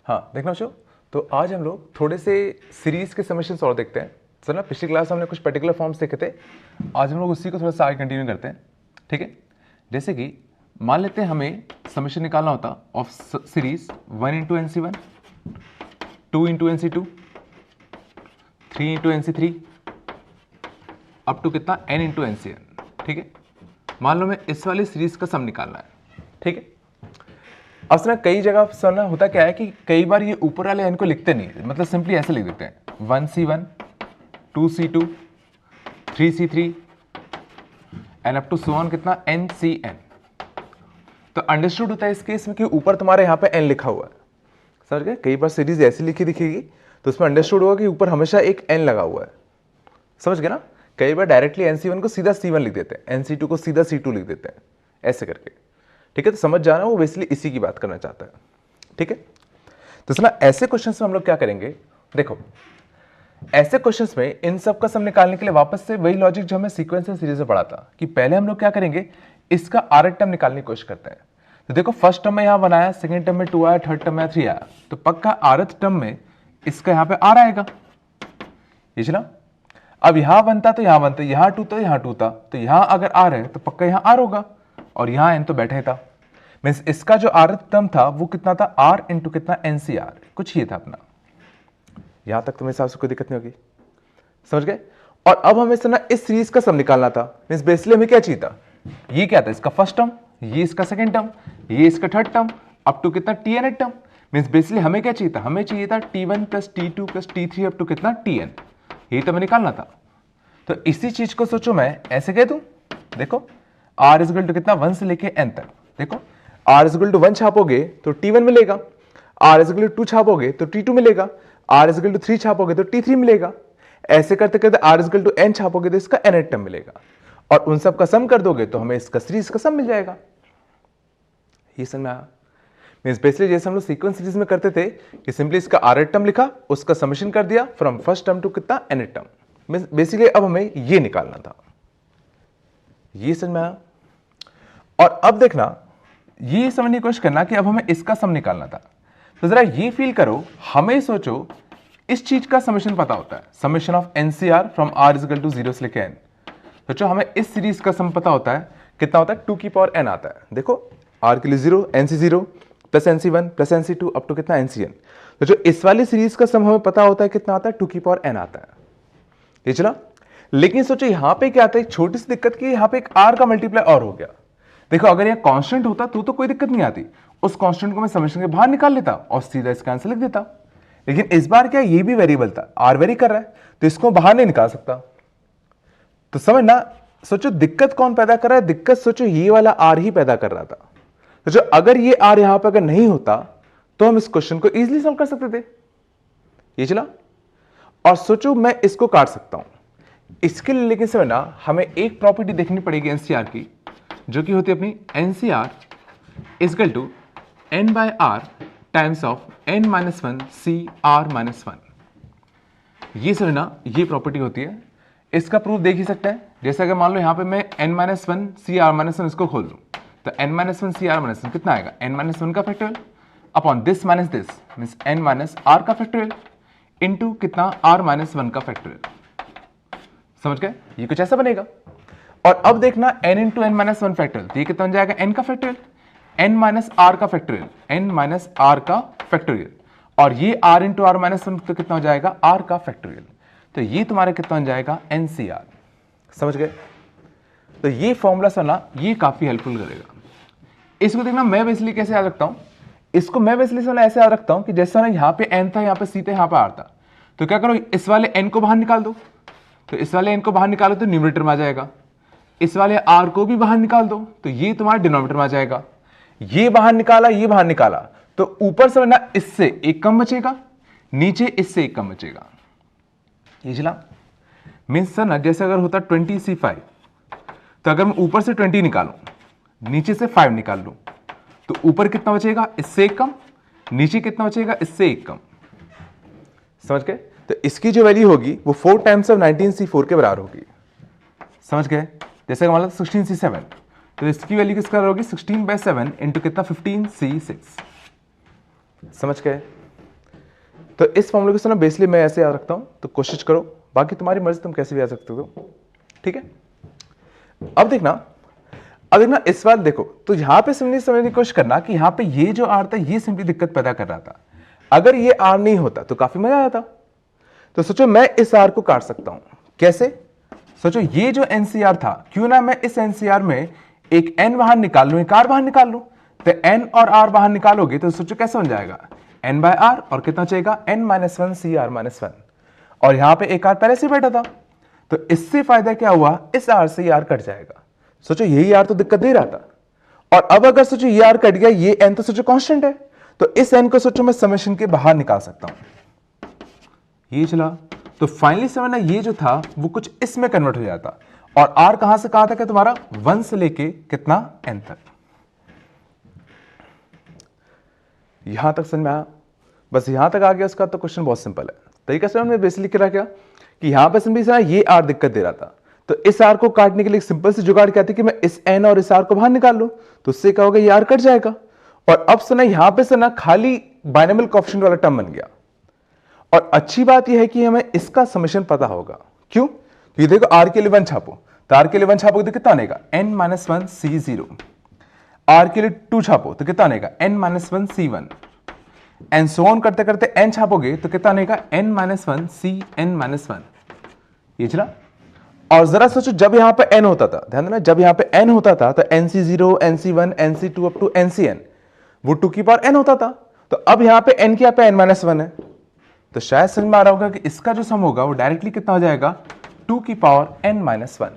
हाँ देखना बच्चों, तो आज हम लोग थोड़े से सीरीज के समेशंस और देखते हैं। सर ना पिछली क्लास हमने कुछ पर्टिकुलर फॉर्म्स देखे थे, आज हम लोग उसी को थोड़ा सा आगे कंटिन्यू करते हैं। ठीक है, जैसे कि मान लेते हैं हमें समेशन निकालना होता of series 1 into N C 1, 2 into N C 2, 3 into N C 3 up to कितना n into N C N. ठीक है, मान लो मैं इस वाली सीरीज का सम निकालना है। ठीक है, अब सर कई जगह सर ना होता क्या है कि कई बार ये ऊपर वाले n को लिखते नहीं, मतलब सिंपली ऐसे लिख देते हैं 1c1, 2c2, 3c3 and up to so on कितना ncn। तो अंडरस्टूड होता है इस केस में कि ऊपर तुम्हारे यहाँ पे n लिखा हुआ है। समझ गए, कई बार सीरीज ऐसी लिखी दिखेगी तो उसमें अंडरस्टूड होगा कि ऊपर हमेशा एक n लगा हुआ है। समझ गए ना, कई बार डायरेक्टली nc1 को सीधा c1 लिख देते हैं, nc2 को सीधा c2 लिख देते हैं, ऐसे करके। ठीक है, तो समझ जाना वो बेसिकली इसी की बात करना चाहता है। ठीक है, तो सुना ऐसे क्वेश्चंस में हम लोग क्या करेंगे, देखो ऐसे क्वेश्चंस में इन सब का सम निकालने के लिए वापस से वही लॉजिक जो हमें सीक्वेंस एंड सीरीज में पढ़ा था कि पहले हम लोग क्या करेंगे, इसका आरथ टर्म निकालने की कोशिश करते हैं। तो देखो फर्स्ट टर्म में यहां बनाया, सेकंड टर्म में 2 आया, थर्ड टर्म में 3 आया, तो पक्का आरथ टर्म में इसका यहां पे r आएगा। ये चला, अब यहां बनता तो यहां बनता, यहां 2 तो यहां 2 था, तो यहां अगर r है तो पक्का यहां r होगा, और यहां n तो बैठे था। मीन्स इसका जो आरथ टर्म था वो कितना था, r इंटू कितना ncr, कुछ ये था अपना। यहां तक तुम्हें हिसाब से कोई दिक्कत नहीं होगी, समझ गए। और अब हमें ना इस सीरीज का सम निकालना था। मीन्स बेसिकली हमें क्या चाहिए था, ये क्या था, इसका फर्स्ट टर्म, ये इसका सेकंड टर्म, ये इसका थर्ड टर्म, अप टू कितना tn टर्म। मीन्स बेसिकली हमें क्या चाहिए था, हमें चाहिए था t1 plus t2 plus t3 up to कितना tn, ये तो हमें निकालना था। तो इसी चीज को सोचो मैं ऐसे कह दूं, देखो r इज इक्वल टू कितना 1 से लेके n तक। देखो r इज इक्वल टू 1 छापोगे तो t1 मिलेगा, r इज इक्वल टू 2 छापोगे तो t2 मिलेगा, r इज इक्वल टू 3 छापोगे तो t3 मिलेगा। ऐसे करते करते r is equal to n छापोगे तो इसका n टर्म मिलेगा, और उन सब का सम कर दोगे तो हमें इसका सीरीज का सम मिल जाएगा। ये समझ में आया। मींस बेसिकली जैसे हम लोग सीक्वेंस सीरीज में करते थे कि सिंपली इसका r टर्म लिखा, उसका समेशन कर दिया फ्रॉम फर्स्ट टर्म टू कितना n टर्म। मींस बेसिकली अब हमें ये निकालना था। ये समझ में आया। और अब देखना, ये समझने की कोशिश करना कि अब हमें इसका सम निकालना था। तो जरा ये फील करो, हमें सोचो इस चीज का समेशन पता होता है, summation of NCR from r is equal to 0 से लेके n। सोचो हमें इस सीरीज का सम पता होता है, कितना होता है 2 की पावर n आता है। देखो r के लिए 0, nc0 plus nc1 plus nc2 up to कितना ncn। तो जो इस वाली सीरीज का सम हमें पता होता है कितना आता है, 2 की पावर n आता है। ये चला, लेकिन सोचो यहां पे क्या आता है, एक छोटी सी दिक्कत की, यहां पे एक r का मल्टीप्लाई और हो गया। देखो अगर यह कांस्टेंट होता तो कोई दिक्कत नहीं आती, उस कांस्टेंट को मैं समेशन के बाहर निकाल लेता और सीधा इसका आंसर लिख देता। लेकिन इस बार क्या ये भी वेरिएबल था, r वेरी कर रहा है, तो इसको बाहर नहीं निकाल सकता। तो समझना, सोचो दिक्कत कौन पैदा कर रहा है, दिक्कत सोचो ये वाला r ही पैदा कर रहा था। तो जो अगर ये r यहां पर अगर नहीं होता तो हम इस क्वेश्चन को इजीली सॉल्व कर सकते थे। ये चला, और सोचो मैं इसको काट सकता हूं इसके लिए, लेकिन समझना हमें एक प्रॉपर्टी देखनी पड़ेगी एनसीआर की, जो कि होती है अपनी NCR equal to n by r times of n minus 1 C r minus 1। ये समझना ये प्रॉपर्टी होती है। इसका प्रूफ देख ही सकते हैं, जैसे अगर मान लो यहां पे मैं n minus 1 C r minus 1 इसको खोल दूं तो n minus 1 C r minus 1 कितना आएगा, n माइनस 1 का factorial upon this minus this means n minus r का फैक्टोरियल इंटू कितना r माइनस 1 का फैक्टोरियल। समझ गए, ये कुछ ऐसा बनेगा। और अब देखना n into N minus 1 factorial, तो ये कितना बन जाएगा, n का फैक्टोरियल, n माइनस r का फैक्टोरियल, n माइनस r का फैक्टोरियल, और ये r इंटू r माइनस 1 तो कितना हो जाएगा, r का फैक्टोरियल। तो ये तुम्हारा कितना बन जाएगा, ncr। समझ गए, तो ये फॉर्मूला सुना, ये काफी हेल्पफुल करेगा। इसको देखना मैं बेसिकली कैसे याद रखता हूं, इसको मैं बेसिकली सुना ऐसे याद रखता हूं कि जैसे ना यहाँ पे n था, यहाँ पे c था, यहाँ पे r था, तो क्या करो इस वाले n को बाहर निकाल दो, तो इस वाले n को बाहर निकालो तो न्यूमरेटर में आ जाएगा, इस वाले r को भी बाहर निकाल दो तो ये तुम्हारे डिनोमिनेटर में आ जाएगा। ये बाहर निकाला, ये बाहर निकाला, तो ऊपर से ना इससे एक कम बचेगा, नीचे इससे एक कम बचेगा। ये चला, मीन्स सर ना जैसे अगर होता 20c5, तो अगर मैं ऊपर से 20 निकालूं, नीचे से 5 निकाल लूं, तो ऊपर कितना बचेगा, इससे एक कम, नीचे कितना बचेगा, इससे एक कम। समझ गए, तो इसकी जो वैल्यू होगी वो 4 टाइम्स ऑफ 19c4 के बराबर होगी। समझ गए, जैसे मान लो 16c7, तो इसकी वैल्यू किसका होगी, 16/7 इंटू कितना 15c6। समझ गए, तो इस फॉर्मूले को सुना बेसिकली मैं ऐसे याद रखता हूं, तो कोशिश करो, बाकी तुम्हारी मर्जी, तुम कैसे भी याद सकते हो, ठीक है। अब देखना इस बार देखो, तो यहां पे समझने की कोशिश करना कि यहां पे ये जो आर था ये सिंपली दिक्कत पैदा कर रहा था। अगर ये आर नहीं होता तो काफी मजा आता। तो सोचो मैं इस आर को काट सकता हूं, कैसे? सोचो ये जो एनसीआर था, क्यों ना मैं इस एनसीआर में एक एन बाहर निकाल लूं, एक आर बाहर निकाल लूं। तो एन और आर बाहर निकालोगे तो सोचो कैसे बन जाएगा, एन बाय आर, और कितना चाहिएगा, N minus one C R minus one, और यहां पे एक आर पहले से बैठा था। तो इससे फायदा क्या हुआ, इस आर से आर कट जाएगा। सोचो यही आर तो दिक्कत दे रहा था, और अब अगर सोचो ये आर कट गया, ये एन तो सोचो कांस्टेंट है, तो इस एन को सोचो मैं समेशन के बाहर निकाल सकता हूं। ये चला, तो फाइनली समझना ये जो था वो कुछ इसमें कन्वर्ट हो जाता, और आर कहां से कहां तक है तुम्हारा, 1 से लेके कितना, एन तक। यहां तक समझ में आया? बस यहां तक आ गया उसका, तो क्वेश्चन बहुत सिंपल है। तरीका से हमने बेसिकली क्या किया कि यहां पर सिंपली ये आर दिक्कत दे रहा था, तो इस आर को काटने के लिए सिंपल से जुगाड़ क्या थी कि मैं इस एन और इस आर को बाहर निकाल लूं, तो उससे क्या होगा, ये आर कट जाएगा। और अब सुना यहां पे सुना खाली बाइनोमियल कोएफिशिएंट वाला टर्म बन गया। और अच्छी बात यह है कि हमें इसका समेशन पता होगा। क्यों? ये देखो आर के लिए 1 छापो, तो आर के लिए 1 छापोगे तो कितना आनेगा, n minus one C zero. R के लिए 2 छापो तो कितना आनेगा, n minus one C one, and so on करते करते n छापोगे तो कितना आनेगा, n minus one C N minus one. ये चला। और जरा सोचो जब यहां पे n होता था, ध्यान देना, जब यहां पे n होता था तो nc0 nc1 nc2 up to ncn, वो 2 की पावर n होता था। तो अब यहां पे n क्या पे n माइनस वन है, तो शायद समझ में आ रहा होगा कि इसका जो सम होगा वो डायरेक्टली कितना हो जाएगा, 2 की पावर n माइनस वन।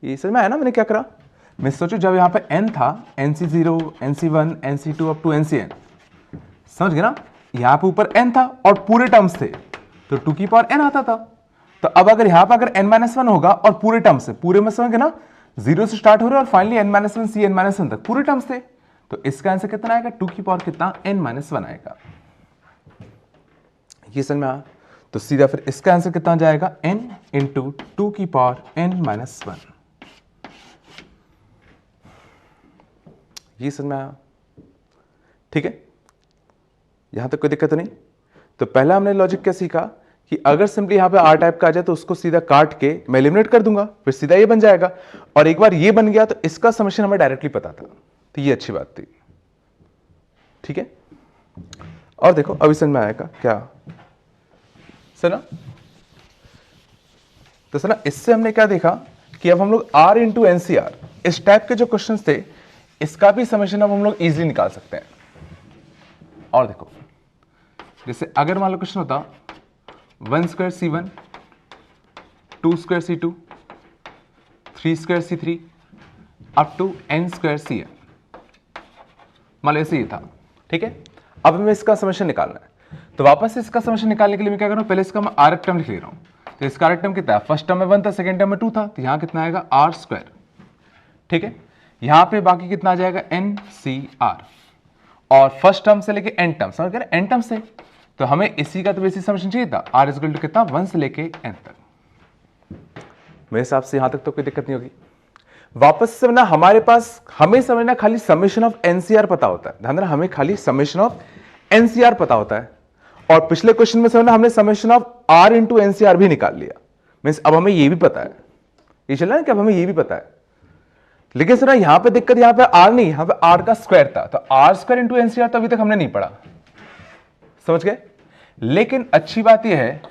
ये समझ में आया ना मैंने क्या करा? मैं सोचो जब यहां पे n था, nc0 nc1 nc2 up to ncn, समझ गए ना, यहां पे ऊपर n था और पूरे टर्म्स थे, तो 2 की पावर n आता था। तो अब अगर यहां पर अगर n माइनस वन होगा और पूरे टर्म्स है, पूरे में समझ ना, 0 से स्टार्ट हो रहे और फाइनली n माइनस वन सी n माइनस वन तक पूरे टर्म्स थे, तो इसका आंसर कितना आएगा, 2 की पावर कितना, n माइनस वन आएगा। ये समझ में आया? तो सीधा फिर इसका आंसर कितना जाएगा, n इंटू 2 की पावर n माइनस वन। ये समझ में आया? ठीक है, यहां तक कोई दिक्कत नहीं। तो पहला हमने लॉजिक क्या सीखा कि अगर सिंपली यहां पे आर टाइप का आ जाए तो उसको सीधा काट के मैं एलिमिनेट कर दूंगा, फिर सीधा ये बन जाएगा, और एक बार ये बन गया तो इसका समेशन हमें डायरेक्टली पता था, तो ये अच्छी बात थी। ठीक है, और देखो अभी समझ में आएगा क्या सना? तो सना इससे हमने क्या देखा कि अब हम लोग R इंटू एनसीआर इस टाइप के जो क्वेश्चंस थे, इसका भी समेशन अब हम लोग इजीली निकाल सकते हैं। और देखो जैसे अगर मान लो क्वेश्चन होता 1 square C1 2 square C2 3 square C3 up to n square Cn, मान लो ऐसे ही था। ठीक है, अब हमें इसका समेशन निकालना है, तो वापस से इसका समेशन निकालने के लिए मैं क्या कर रहा हूं, पहले इसका मैं आर टर्म लिख ले रहा हूं। तो इसका आर टर्म कितना है, फर्स्ट टर्म में 1 था, सेकंड टर्म में 2 था, तो यहां कितना आएगा आर स्क्वायर। ठीक है, यहां पे बाकी कितना आ जाएगा एन सी आर, और फर्स्ट टर्म से लेके एन टर्म, समझ गए, एन टर्म से, तो हमें इसी का तो बेसिक समेशन चाहिए था, आर इज इक्वल टू कितना, 1 से लेके एन तक। मेरे हिसाब से यहां तक तो कोई दिक्कत नहीं होगी। वापस से ना हमारे पास हमें समझना खाली समेशन ऑफ एनसीआर पता होता है, ध्यान देना, हमें खाली समेशन ऑफ एनसीआर पता होता है, और पिछले क्वेश्चन में समझना हमने summation of R into NCR भी निकाल लिया। मींस अब हमें ये भी पता है, ये चल रहा है कि अब हमें ये भी पता है। लेकिन सुना यहां पे दिक्कत, यहां पे आर नहीं, यहां पे आर का स्क्वायर था, तो आर स्क्वायर इंटू एनसीआर तो अभी तक हमने नहीं पढ़ा, समझ गए। लेकिन अच्छी बात यह है,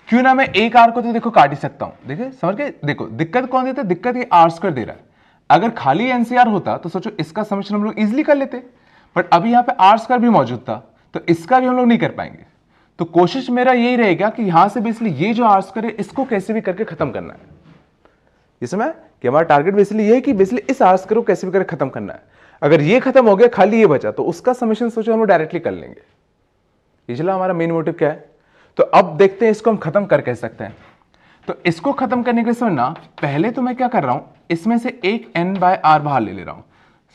क्यों ना मैं एक आर को तो देखो काट ही सकता हूं, देखिए समझ गए। देखो दिक्कत कौन देता है, दिक्कत ये आर स्क्वायर दे रहा है। अगर खाली एनसीआर होता तो सोचो इसका समेशन हम लोग इजीली कर लेते, बट अभी यहां पे आर स्क्वायर भी मौजूद था, तो इसका भी हम लोग नहीं कर पाएंगे। तो कोशिश मेरा यही रहेगा कि यहां से बेसिकली ये जो आर स्क्वायर है इसको कैसे भी करके खत्म करना है। ये समझ कि हमारा टारगेट बेसिकली ये है कि बेसिकली इस आर स्क्वायर को कैसे भी करके खत्म करना है। अगर ये खत्म हो गया, खाली ये बचा, तो उसका समेशन सोचो हम लोग डायरेक्टली कर लेंगे। ये चला हमारा मेन मोटिव क्या है। तो अब देखते हैं इसको हम खत्म कर कैसे सकते हैं। तो इसको खत्म करने के लिए समझना, पहले तो मैं क्या कर रहा हूं, इसमें से एक n बाय आर बाहर ले रहा हूं।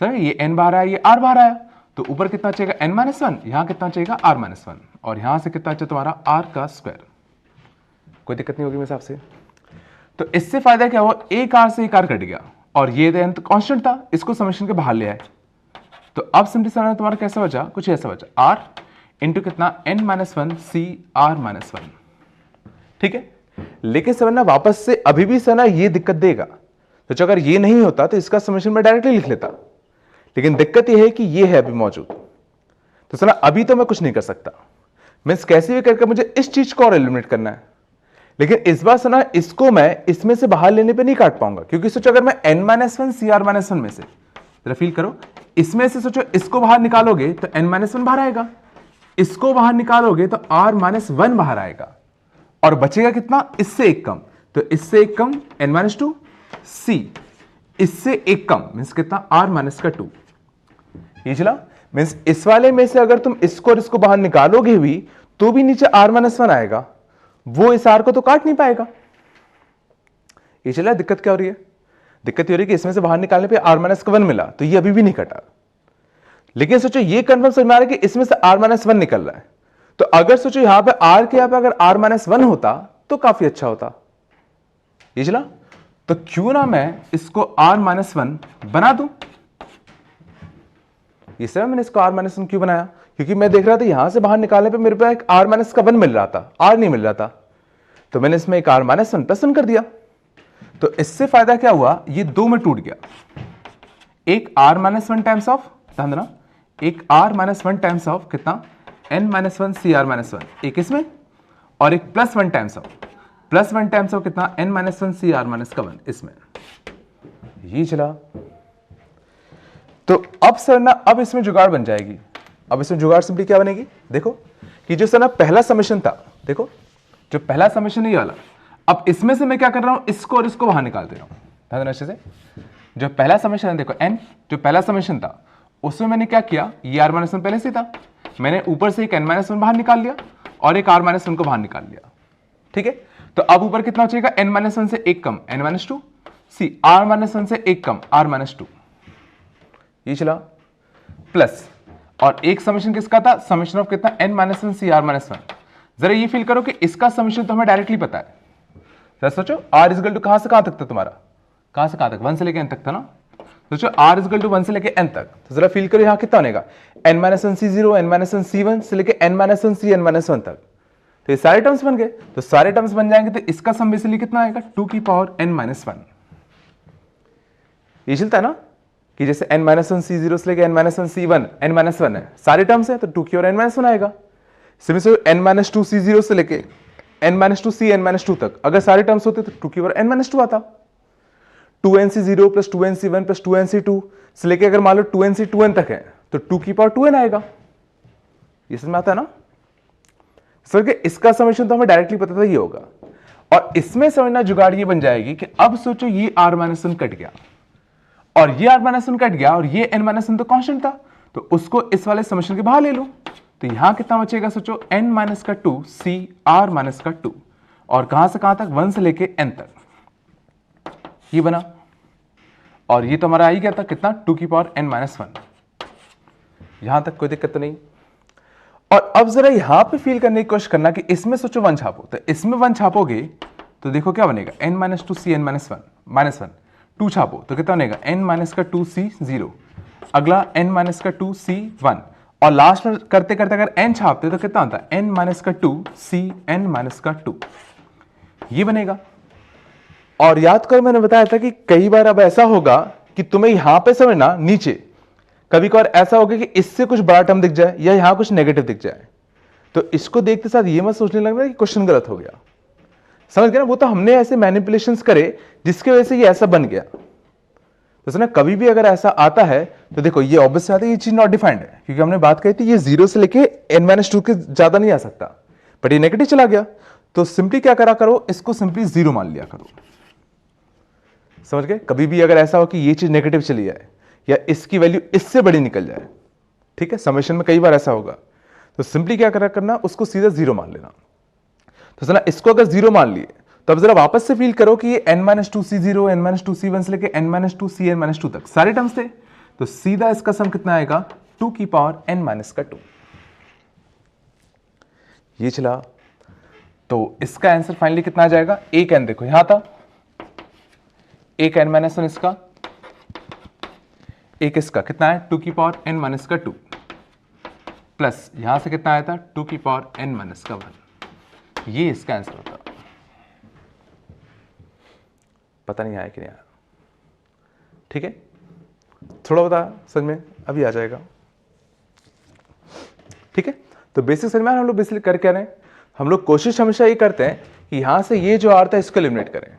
सर ये n बाहर आया, ये r बाहर आया, तो ऊपर कितना चाहिए n माइनस वन, यहां कितना चाहिए r माइनस वन, और यहां से कितना चाहिए तुम्हारा r का स्क्वायर। कोई दिक्कत नहीं होगी मेरे हिसाब से। तो इससे फायदा क्या हुआ, एक r से एक r कट गया, और ये तो कांस्टेंट था, इसको समेशन के बाहर ले आए। तो अब सिंपली समझना तुम्हारा कैसा बचा, कुछ ऐसा बचा, r इंटू कितना n minus one C R minus one. ठीक है, लेकिन सर ना वापस से अभी भी सर ना ये दिक्कत देगा। तो अगर ये नहीं होता तो इसका समेशन मैं डायरेक्टली लिख लेता, लेकिन दिक्कत ये है कि ये है अभी मौजूद। तो सर ना अभी तो मैं कुछ नहीं कर सकता, मीन्स कैसे भी करके मुझे इस चीज को और एलिमिनेट करना है। लेकिन इस बार सर ना इसको मैं इसमें से बाहर लेने पे नहीं काट पाऊंगा, क्योंकि सोचो अगर मैं n minus one C R minus one में से, जरा फील करो, इसमें से सोचो इसको बाहर निकालोगे तो n माइनस वन बाहर आएगा, इसको बाहर निकालोगे तो r माइनस वन बाहर आएगा, और बचेगा कितना, इससे एक कम। तो इससे एक कम n माइनस टू, सी इससे एक कम मीन्स कितना, r माइनस का टू। ये चला, मीन्स इस वाले में से अगर तुम इसको और इसको बाहर निकालोगे भी तो भी नीचे r माइनस वन आएगा, वो इस r को तो काट नहीं पाएगा। ये चला, दिक्कत क्या हो रही है? दिक्कत ये हो रही है कि इसमें से बाहर निकालने पे r माइनस का वन मिला, तो ये अभी भी नहीं कटा। लेकिन सोचो ये कंफर्म समझ में आ रहा है कि इसमें से r माइनस वन निकल रहा है, तो अगर सोचो यहां पे r के यहां पे अगर r माइनस वन होता तो काफी अच्छा होता। ये चला, तो क्यों ना मैं इसको r माइनस वन बना दूं। ये सब मैंने इसको r माइनस वन क्यों बनाया, क्योंकि मैं देख रहा था यहां से बाहर निकालने पे मेरे पास एक r माइनस का वन मिल रहा था, r नहीं मिल रहा था, तो मैंने इसमें एक r minus one plus one कर दिया। तो इससे फायदा क्या हुआ, ये दो में टूट गया, एक r minus one times of, ध्यान देना, एक r minus one times of कितना, n minus one C R minus one, एक इसमें, और एक plus one times of, plus one times of कितना, n minus one C R minus का वन इसमें। ये चला, तो अब सर ना अब इसमें जुगाड़ बन जाएगी। अब इसमें जुगाड़ सिंपली क्या बनेगी, देखो कि जो सर ना पहला समेशन था, देखो जो पहला समेशन है ये वाला, अब इसमें से मैं क्या कर रहा हूं, इसको और इसको बाहर निकाल दे रहा हूं। ध्यान देना अच्छे से, जो पहला समेशन है देखो n, जो पहला समेशन था उसमें मैंने क्या किया, ये r माइनस वन पहले से था, मैंने ऊपर से एक n माइनस वन बाहर निकाल लिया और एक r माइनस वन को बाहर निकाल लिया। ठीक है, तो अब ऊपर कितना बचेगा, n माइनस वन से एक कम n माइनस टू, सी r माइनस वन से एक कम r माइनस टू। ये चला, प्लस, और एक समेशन किसका था, समेशन ऑफ कितना, n minus one C R minus one. जरा ये फील करो कि इसका समेशन तो हमें डायरेक्टली पता है। जरा सोचो r इजकल टू कहां से कहां तक था तुम्हारा, कहां से कहां तक, 1 से लेके n तक था ना। सोचो r इजकल टू 1 से लेके n तक, तो जरा फील करो यहां कितना बनेगा, n minus one C zero, n minus one C one से लेके n माइनस वन सी n माइनस वन तक। तो ये सारे टर्म्स बन गए, तो सारे टर्म्स बन जाएंगे तो इसका सम बेसिकली कितना आएगा, 2 की पावर n माइनस वन। ये चलता है ना कि जैसे n minus one C zero से लेके n minus one C one, n minus one है, सारे टर्म्स है तो 2 की और n माइनस वन आएगा। सिमिलर से n माइनस टू सी जीरो से लेके n माइनस टू सी n माइनस टू तक अगर सारे टर्म्स होते तो 2 की और n माइनस टू आता। 2n C zero plus 2n C one plus 2n C two से लेके अगर मान लो 2n सी 2n तक है तो 2 की पावर 2n आएगा। ये समझ में आता है ना सर, कि इसका समेशन तो हमें डायरेक्टली पता था ये होगा, और इसमें समझना जुगाड़ ये बन जाएगी कि अब सोचो ये r माइनस वन कट गया और ये r माइनस वन कट गया और ये n माइनस वन तो कांस्टेंट था, तो उसको इस वाले समेशन के बाहर ले लो, तो यहां कितना बचेगा, सोचो n माइनस का टू सी r माइनस का टू, और कहां से कहां तक, 1 से लेके n तक, ये बना। और ये तो हमारा आ ही गया था कितना, 2 की पावर n माइनस वन। यहां तक कोई दिक्कत तो नहीं। और अब जरा यहां पे फील करने की कोशिश करना कि इसमें सोचो 1 छापो, तो इसमें 1 छापोगे तो देखो क्या बनेगा, n माइनस टू सी n minus one, minus one, 2 छापो तो कितना बनेगा, n माइनस का टू सी जीरो, अगला n माइनस का टू सी वन, और लास्ट में करते करते अगर n छापते तो कितना होता है, n माइनस का टू सी n माइनस का टू, ये बनेगा। और याद करो मैंने बताया था कि कई बार अब ऐसा होगा कि तुम्हें यहां पे समझना, नीचे कभी कभार ऐसा होगा कि इससे कुछ बड़ा टर्म दिख जाए या यहां कुछ नेगेटिव दिख जाए, तो इसको देखते साथ ये मत सोचने लगना कि क्वेश्चन गलत हो गया। समझ गए ना, वो तो हमने ऐसे मैनिपुलेशंस करे जिसकी वजह से ये ऐसा बन गया। तो सुना, कभी भी अगर ऐसा आता है तो देखो ये ऑब्वियस से आता है, ये चीज नॉट डिफाइंड है, क्योंकि हमने बात कही थी ये 0 से लेके n माइनस टू के ज्यादा नहीं आ सकता, बट ये नेगेटिव चला गया, तो सिंपली क्या करा करो, इसको सिंपली 0 मान लिया करो। समझ गए, कभी भी अगर ऐसा हो कि ये चीज नेगेटिव चली जाए या इसकी वैल्यू इससे बड़ी निकल जाए, ठीक है, समेशन में कई बार ऐसा होगा, तो सिंपली क्या करा करना, उसको सीधा 0 मान लेना। तो सुना, इसको अगर 0 मान लिए तो अब जरा वापस से फील करो कि ये n माइनस टू सी जीरो, n माइनस टू सी वन से लेके n माइनस टू सी n माइनस टू तक सारे टर्म्स थे, तो सीधा इसका सम कितना आएगा, 2 की पावर n माइनस का 2। ये चला, तो इसका आंसर फाइनली कितना आ जाएगा, एक n देखो यहां था, एक n माइनस वन इसका, एक इसका कितना है, 2 की पावर n माइनस का 2, प्लस यहां से कितना आया था 2 की पावर n माइनस का 1, ये इसका आंसर होता। पता नहीं आया कि नहीं आया, ठीक है, थोड़ा बता समझ में अभी आ जाएगा, ठीक है। तो बेसिक समझ में हम लोग बेसिकली कर क्या रहे हैं, हम लोग कोशिश हमेशा ये करते हैं कि यहां से ये जो आर था इसको एलिमिनेट करें।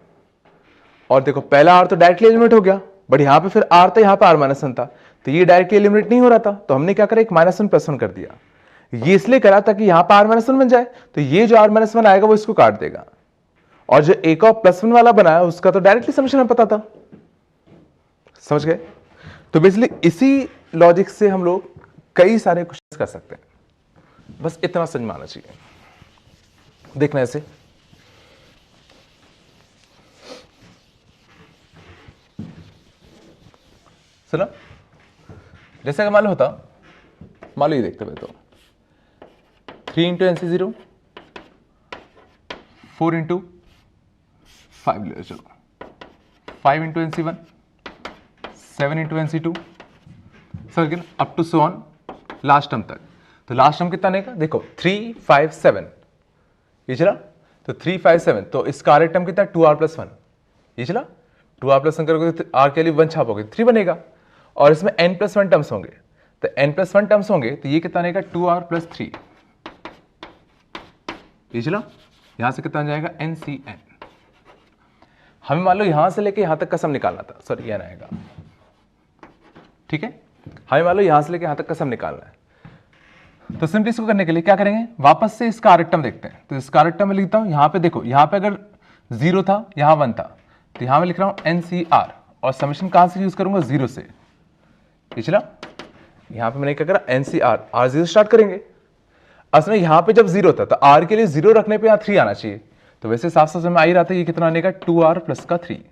और देखो पहला आर तो डायरेक्टली एलिमिनेट हो गया, बट यहां पे फिर आर था, यहां पे आर माइनस वन था, तो ये डायरेक्टली एलिमिनेट नहीं हो रहा था, तो हमने क्या करा एक माइनस वन प्लस वन कर दिया। ये इसलिए करा था कि यहां पर आर माइनस वन बन जाए, तो ये जो आर माइनस वन आएगा वो इसको काट देगा, और जो एक और प्लस वन वाला बनाया उसका तो डायरेक्टली समेशन में पता था, समझ गए। तो बेसिकली इसी लॉजिक से हम लोग कई सारे क्वेश्चन कर सकते हैं, बस इतना समझ में आना चाहिए। देखना ऐसे, सुना, जैसे अगर मान लो होता, मान लो ये देखते हुए तो 3 इंटू एन सी 0, 4 इंटू 5 ले चलो, 5 into N C 1, 7 into N C 2, sir up to so on last term तक। तो लास्ट टर्म कितना आने का देखो 3 5 7, ये चला, तो 3 5 7, तो इसका आर टर्म कितना 2r प्लस 1, ये चला, 2r प्लस 1 करोगे तो आर के लिए 1 छापोगे 3 बनेगा, और इसमें n प्लस 1 टर्म्स होंगे, तो n प्लस 1 टर्म्स होंगे तो ये कितना आएगा 2r प्लस 3, ये चला, यहां से कितना आ जाएगा NCN। हमें मान लो यहां से लेके यहां तक का सम निकालना था, सॉरी यह आएगा, ठीक है, हमें मान लो यहां से लेके यहां तक का सम निकालना है। तो सिंपली इसको करने के लिए क्या करेंगे, वापस से इसका आर टर्म देखते हैं। तो इसका आर टर्म में लिखता हूं, यहां पे देखो, यहां पे अगर 0 था यहां 1 था, तो यहां मैं लिख रहा हूं NCR, और समेशन कहां से यूज करूंगा 0 से, ये चला, यहां पे मैंने क्या करा NCR, R0 स्टार्ट करेंगे। असल में यहां पे जब 0 था तो R के लिए 0 रखने पे यहां 3 आना चाहिए, तो वैसे साफ साफ में आ ही रहा था, ये कितना आने का 2R प्लस का 3,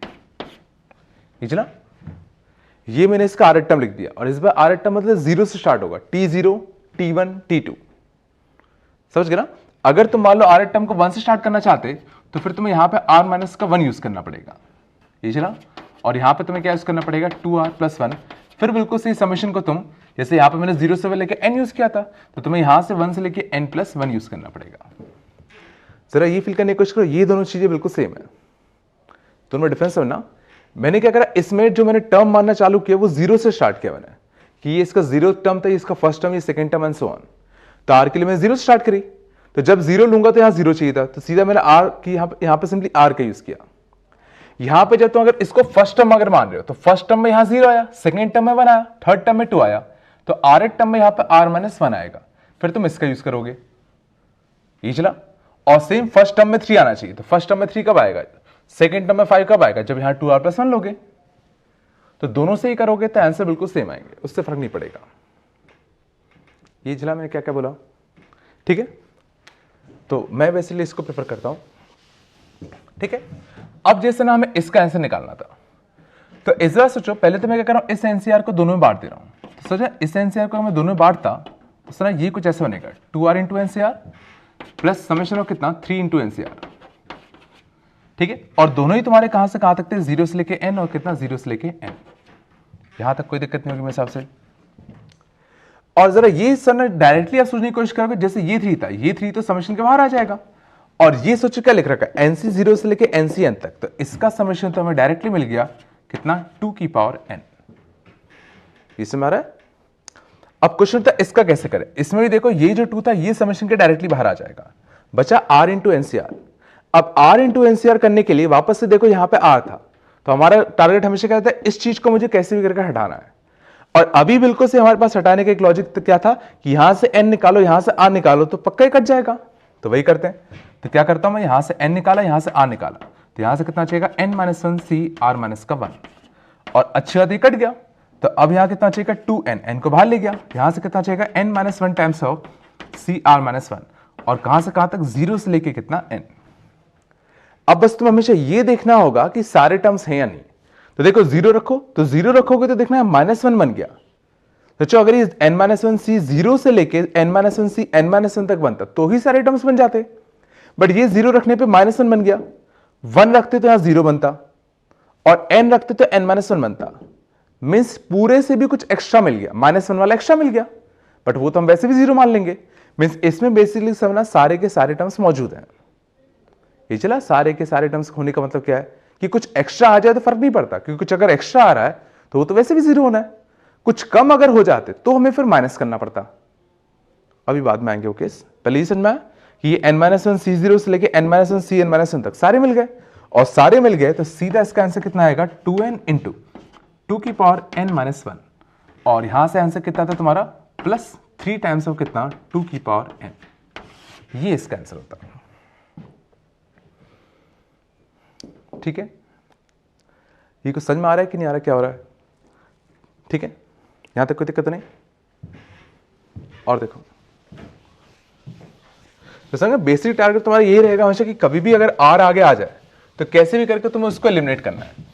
ये चला, ये मैंने इसका आर टर्म लिख दिया, और इस बार आर टर्म मतलब 0 से स्टार्ट होगा, T0 T1 T2, समझ गए ना। अगर तुम मान लो आर टर्म को 1 से स्टार्ट करना चाहते तो फिर तुम्हें यहां पे r माइनस का 1 यूज करना पड़ेगा, ये चला, और यहां पे तुम्हें क्या यूज करना पड़ेगा 2r प्लस 1। फिर बिल्कुल सही समेशन को तुम, जैसे यहां पे मैंने 0 से लेके n यूज किया था, तो तुम्हें यहां से 1 से लेके n प्लस 1 यूज करना पड़ेगा। जरा ये फील करने की कोशिश करो, ये दोनों चीजें बिल्कुल सेम है, दोनों में डिफरेंस समझना। मैंने क्या करा, इसमें जो मैंने टर्म मानना चालू किया वो 0 से स्टार्ट किया मैंने, कि ये इसका 0 टर्म था, इसका फर्स्ट टर्म, ये second term and so on. तो आर के लिए मैं 0 से स्टार्ट करी, तो जब 0 लूंगा तो यहां 0 चाहिए था, तो सीधा मैंने आर की यहां पे सिंपली आर का यूज किया। यहां पे जब तुम अगर इसको फर्स्ट टर्म अगर मान रहे हो तो फर्स्ट टर्म में यहां 0 आया, सेकंड टर्म में 1 आया, थर्ड टर्म में 2 आया, तो आर टर्म में यहां पे r माइनस 1 आएगा, फिर तुम इसका यूज करोगे, ये चला। और सेम फर्स्ट टर्म में 3 आना चाहिए, तो फर्स्ट टर्म में 3 कब आएगा, सेकंड टर्म में 5 कब आएगा, जब यहां 2r प्लस 1 लोगे। तो दोनों से ही करोगे तो आंसर बिल्कुल सेम आएंगे, उससे फर्क नहीं पड़ेगा। ये चला मैंने क्या क्या बोला, ठीक है। तो मैं बेसिकली इसको प्रेफर करता हूं, ठीक है। अब जैसे ना हमें इसका आंसर निकालना था, तो इस बार सोचो, पहले तो मैं क्या कर रहा हूं, इस एनसीआर को दोनों में बांट दे रहा हूं। तो सोचा इस एनसीआर को मैं दोनों में बांटता तो सर ये कुछ ऐसा बनेगा 2r into NCR plus summation of कितना 3 इंटू एनसीआर, ठीक है। और दोनों ही तुम्हारे कहां से कहां तक थे, 0 से लेके n, और कितना 0 से लेके n, यहां तक कोई दिक्कत नहीं होगी मेरे हिसाब से। और जरा ये सर ना डायरेक्टली आप सोचने की कोशिश करोगे, जैसे ये 3 था, ये 3 तो समेशन के बाहर आ जाएगा, और ये सोचो क्या लिख रखा है NC 0 से लेके NCN तक, तो इसका समेशन तो हमें डायरेक्टली मिल गया कितना 2 की पावर n, ये समझ आ रहा है। अब क्वेश्चन था इसका कैसे करें, इसमें भी देखो ये जो 2 था ये समेशन के डायरेक्टली बाहर आ जाएगा, बचा r इंटू एनसीआर। अब r इंटू एनसीआर करने के लिए वापस से देखो यहां पे r था, तो हमारा टारगेट हमेशा क्या था, इस चीज को मुझे कैसे भी करके हटाना है। और अभी बिल्कुल से हमारे पास हटाने का एक लॉजिक तो क्या था कि यहां से n निकालो यहां से r निकालो तो पक्का ही कट जाएगा, तो वही करते हैं। तो क्या करता हूं मैं, यहां से n निकाला यहां से r निकाला, तो यहां से कितना चाहिएगा n minus 1 c r minus का 1, और अच्छी बात ये कट गया। तो अब यहां कितना चाहिएगा 2n, n को बाहर ले गया, यहां से कितना चाहिएगा n minus 1 times of c r minus 1, और कहां से कहां तक 0 से लेके कितना n। अब बस तुम हमेशा ये देखना होगा कि सारे टर्म्स हैं या नहीं। तो देखो 0 रखो, तो 0 रखोगे तो देखना माइनस 1 बन गया। तो चलो अगर ये n माइनस 1 c 0 से लेके n minus 1 c n minus 1 तक बनता तो ही सारे टर्म्स बन जाते, बट ये 0 रखने पे माइनस 1 बन गया, 1 रखते तो यहां 0 बनता, और n रखते तो n माइनस 1 बनता, मीन्स पूरे से भी कुछ एक्स्ट्रा मिल गया, माइनस 1 वाला एक्स्ट्रा मिल गया, बट वो तो हम वैसे भी 0 मान लेंगे। मीन्स इसमें बेसिकली समझना सारे के सारे टर्म्स मौजूद हैं। ये चला, सारे के सारे टर्म्स होने का मतलब क्या है कि कुछ एक्स्ट्रा आ जाए तो फर्क नहीं पड़ता, क्योंकि कुछ अगर एक्स्ट्रा आ रहा है तो वो तो वैसे भी 0 होना है। कुछ कम अगर हो जाते तो हमें फिर माइनस करना पड़ता। अभी बाद में आएंगे वो केस। पहले ही समझना कि ये n-1 C0 से लेके n-1 Cn-1 तक सारे मिल गए, और सारे मिल गए तो सीधा इसका आंसर कितना आएगा 2n इंटू 2 की पावर n-1, और यहां से आंसर कितना था तुम्हारा प्लस 3 टाइम्स ऑफ कितना 2 की पावर n। ये इसका आंसर होता है। ठीक है, ये कुछ समझ में आ रहा है कि नहीं आ रहा, क्या हो रहा है? ठीक है, यहां तक कोई दिक्कत नहीं। और देखो तो समझो बेसिक टारगेट तुम्हारा यही रहेगा हमेशा कि कभी भी अगर r आगे आ जाए तो कैसे भी करके तुम्हें उसको एलिमिनेट करना है।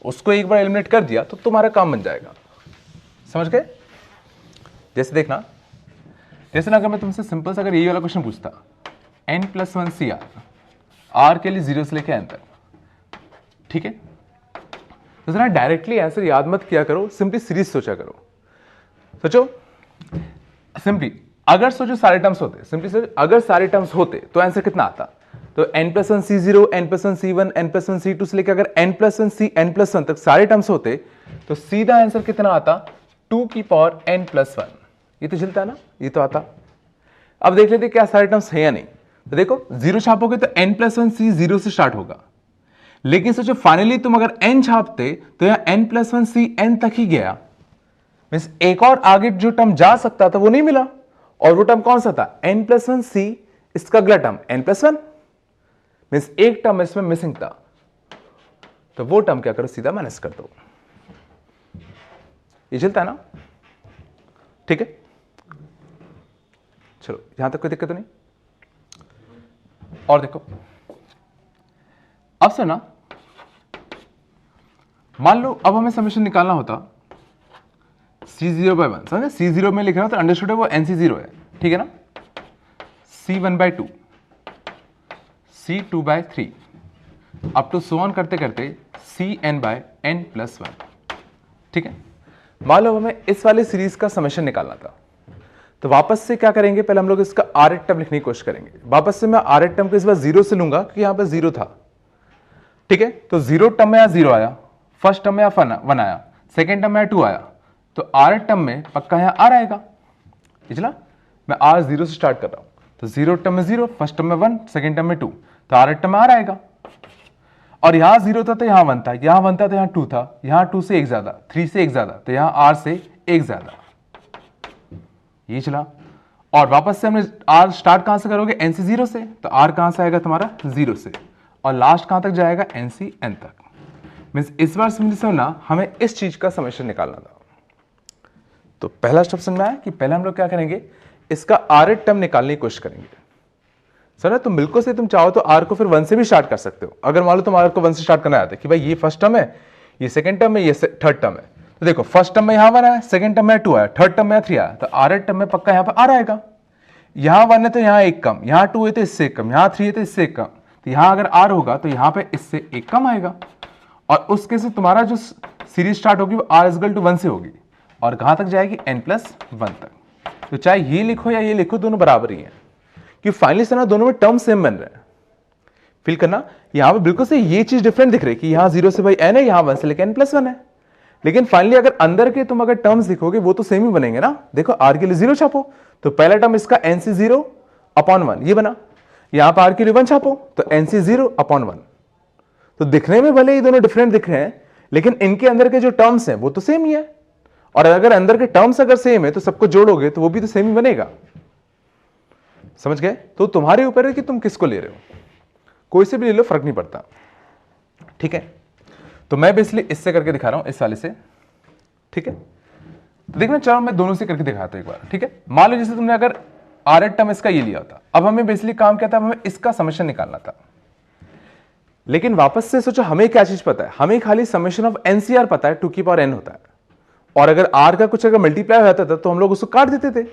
उसको एक बार एलिमिनेट कर दिया तो तुम्हारा काम बन जाएगा। समझ गए? जैसे देखना, जैसे ना अगर मैं तुमसे सिंपल सा अगर यही वाला क्वेश्चन पूछता n+1 CR, r के लिए 0 से लेके n तक, ठीक है, तो जरा डायरेक्टली आंसर याद मत किया करो, सिंपली सीरीज सोचा करो। सोचो सिंपली, अगर सोचो सारे टर्म्स होते, सिंपली सोचो अगर सारे टर्म्स होते तो आंसर कितना आता? तो n+1 C0, n+1 C1, n+1 C2 से लेकर अगर n+1 C n+1 तक सारे टर्म्स होते तो सीधा आंसर कितना आता 2 की पावर n+1। ये तो चलता है ना, ये तो आता। अब देख लेते क्या सारे टर्म्स है या नहीं। तो देखो 0 छापोगे तो n+1 C 0 से स्टार्ट होगा, लेकिन सोचो फाइनली तुम अगर n छापते तो यहां n+1 C n तक ही गया। मींस एक और आगे जो टर्म जा सकता था वो नहीं मिला, और वो टर्म कौन सा था n+1 C, इसका अगला टर्म n+1, मींस एक टर्म इसमें मिसिंग था, तो वो टर्म क्या करो सीधा माइनस कर दो। ये चलता है ना? ठीक है, चलो यहां तक कोई दिक्कत नहीं। और देखो अब से ना, मान लो अब हमें समेशन निकालना होता C0/1, समझे? C0 में लिख रहा हूं तो अंडरस्टूड है वो NC0 है, ठीक है ना? C1/2, C2/3 up to so on करते करते Cn/n+1, ठीक है। मान लो हमें इस वाली सीरीज का समेशन निकालना था, तो वापस से क्या करेंगे, पहले हम लोग इसका r8 टर्म लिखने की कोशिश करेंगे। वापस से मैं r8 टर्म को इस बार 0 से लूंगा क्योंकि यहां पर 0 था, ठीक है। तो 0 टर्म में यहां 0 आया, फर्स्ट टर्म में यहां 1 आया, सेकेंड टर्म में यहां 2 आया, तो r8 टर्म में पक्का यहां r आएगा। चला, मैं r0 से स्टार्ट कर रहा हूं, तो 0 टर्म में 0, फर्स्ट टर्म में 1, सेकेंड टर्म में 2, तो r8 टर्म में r आएगा। और यहां 0 था तो यहां 1 था, यहां 1 था तो यहां 2 था, यहां 2 से 1 ज्यादा, 3 से 1 ज्यादा, तो यहां r से 1 ज्यादा। ये चला, और वापस से हमने r स्टार्ट कहां से करोगे NC0 से, तो r कहां से आएगा तुम्हारा 0 से, और लास्ट कहां तक जाएगा NCn तक। मींस इस बार समझना हमें इस चीज का समेशन निकालना था। तो पहला स्टेप समझ में आया कि पहले हम लोग क्या करेंगे, इसका r8 टर्म निकालने की कोशिश करेंगे। सर तुम बिल्कुल से तुम चाहो तो r को फिर 1 से भी स्टार्ट कर सकते हो। अगर मान लो तुम r को 1 से स्टार्ट करना आता है कि भाई ये फर्स्ट टर्म है, ये सेकंड टर्म है, ये थर्ड टर्म है, तो देखो फर्स्ट टर्म में यहां 1 आया, सेकंड टर्म में 2 आया, थर्ड टर्म में 3 आया, तो r8 टर्म में पक्का यहां पर r आएगा। यहां 1 है तो यहां 1 कम, यहां 2 है तो इससे 1 कम, यहां 3 है तो इससे 1 कम, तो यहां अगर r होगा तो यहां पे इससे 1 कम आएगा, और उसके से तुम्हारा जो सीरीज स्टार्ट होगी वो r इक्वल टू 1 से होगी, और कहां तक जाएगी n+1 तक। तो चाहे ये लिखो या ये लिखो दोनों बराबर ही है, कि फाइनली से ना दोनों में टर्म सेम बन रहे हैं। फील करना, यहां पे बिल्कुल से ये चीज डिफरेंट दिख रही है कि यहां 0 से भाई n है, यहां 1 से लेकर n+1 है, लेकिन फाइनली अगर अंदर के तुम अगर टर्म्स लिखोगे वो तो सेम ही बनेंगे ना। देखो r के लिए 0 छापो तो पहला टर्म इसका NC0/1 ये बना, यहां पर r के लिए 1 छापो तो NC0/1। तो दिखने में भले ये दोनों डिफरेंट दिख रहे हैं, लेकिन इनके अंदर के जो टर्म्स हैं वो तो सेम ही है, और अगर अंदर के टर्म्स अगर सेम है तो सबको जोड़ोगे तो वो भी तो सेम ही बनेगा। समझ गए? तो तुम्हारे ऊपर है कि तुम किसको ले रहे हो, कोई से भी ले लो फर्क नहीं पड़ता, ठीक है। तो मैं बेसिकली इससे करके दिखा रहा हूं, इस वाले से, ठीक है। तो देखना, चलो मैं दोनों से करके दिखाता हूं एक बार, ठीक है। मान लो जैसे तुमने अगर r8 टर्म इसका ये लिया था, अब हमें बेसिकली काम क्या था, हमें इसका समेशन निकालना था। लेकिन वापस से सोचो हमें क्या चीज पता है, हमें खाली समेशन ऑफ NCR पता है, 2 की पावर n होता है, और अगर r का कुछ अगर मल्टीप्लाई हो जाता था तो हम लोग उसको काट देते थे।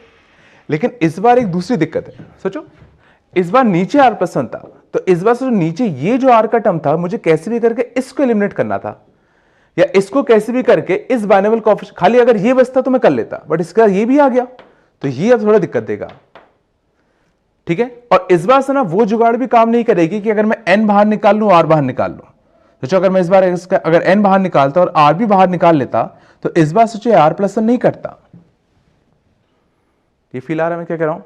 लेकिन इस बार एक दूसरी दिक्कत है, सोचो इस बार नीचे r+1 था, तो इस बार सोचो नीचे ये जो r का टर्म था मुझे कैसे भी करके इसको एलिमिनेट करना था, या इसको कैसे भी करके इस बाइनोमियल कोएफिशिएंट, खाली अगर ये बचता तो मैं कर लेता, बट इसका ये भी आ गया, तो ये अब थोड़ा दिक्कत देगा, ठीक है। और इस बार से ना वो जुगाड़ भी काम नहीं करेगी कि अगर मैं n बाहर निकाल लूं r बाहर निकाल लूं। सोचो अगर मैं इस बार अगर n बाहर निकालता और r भी बाहर निकाल लेता तो इस बार सोचो r+1 नहीं करता। ये फील आ रहा है मैं क्या कह रहा हूं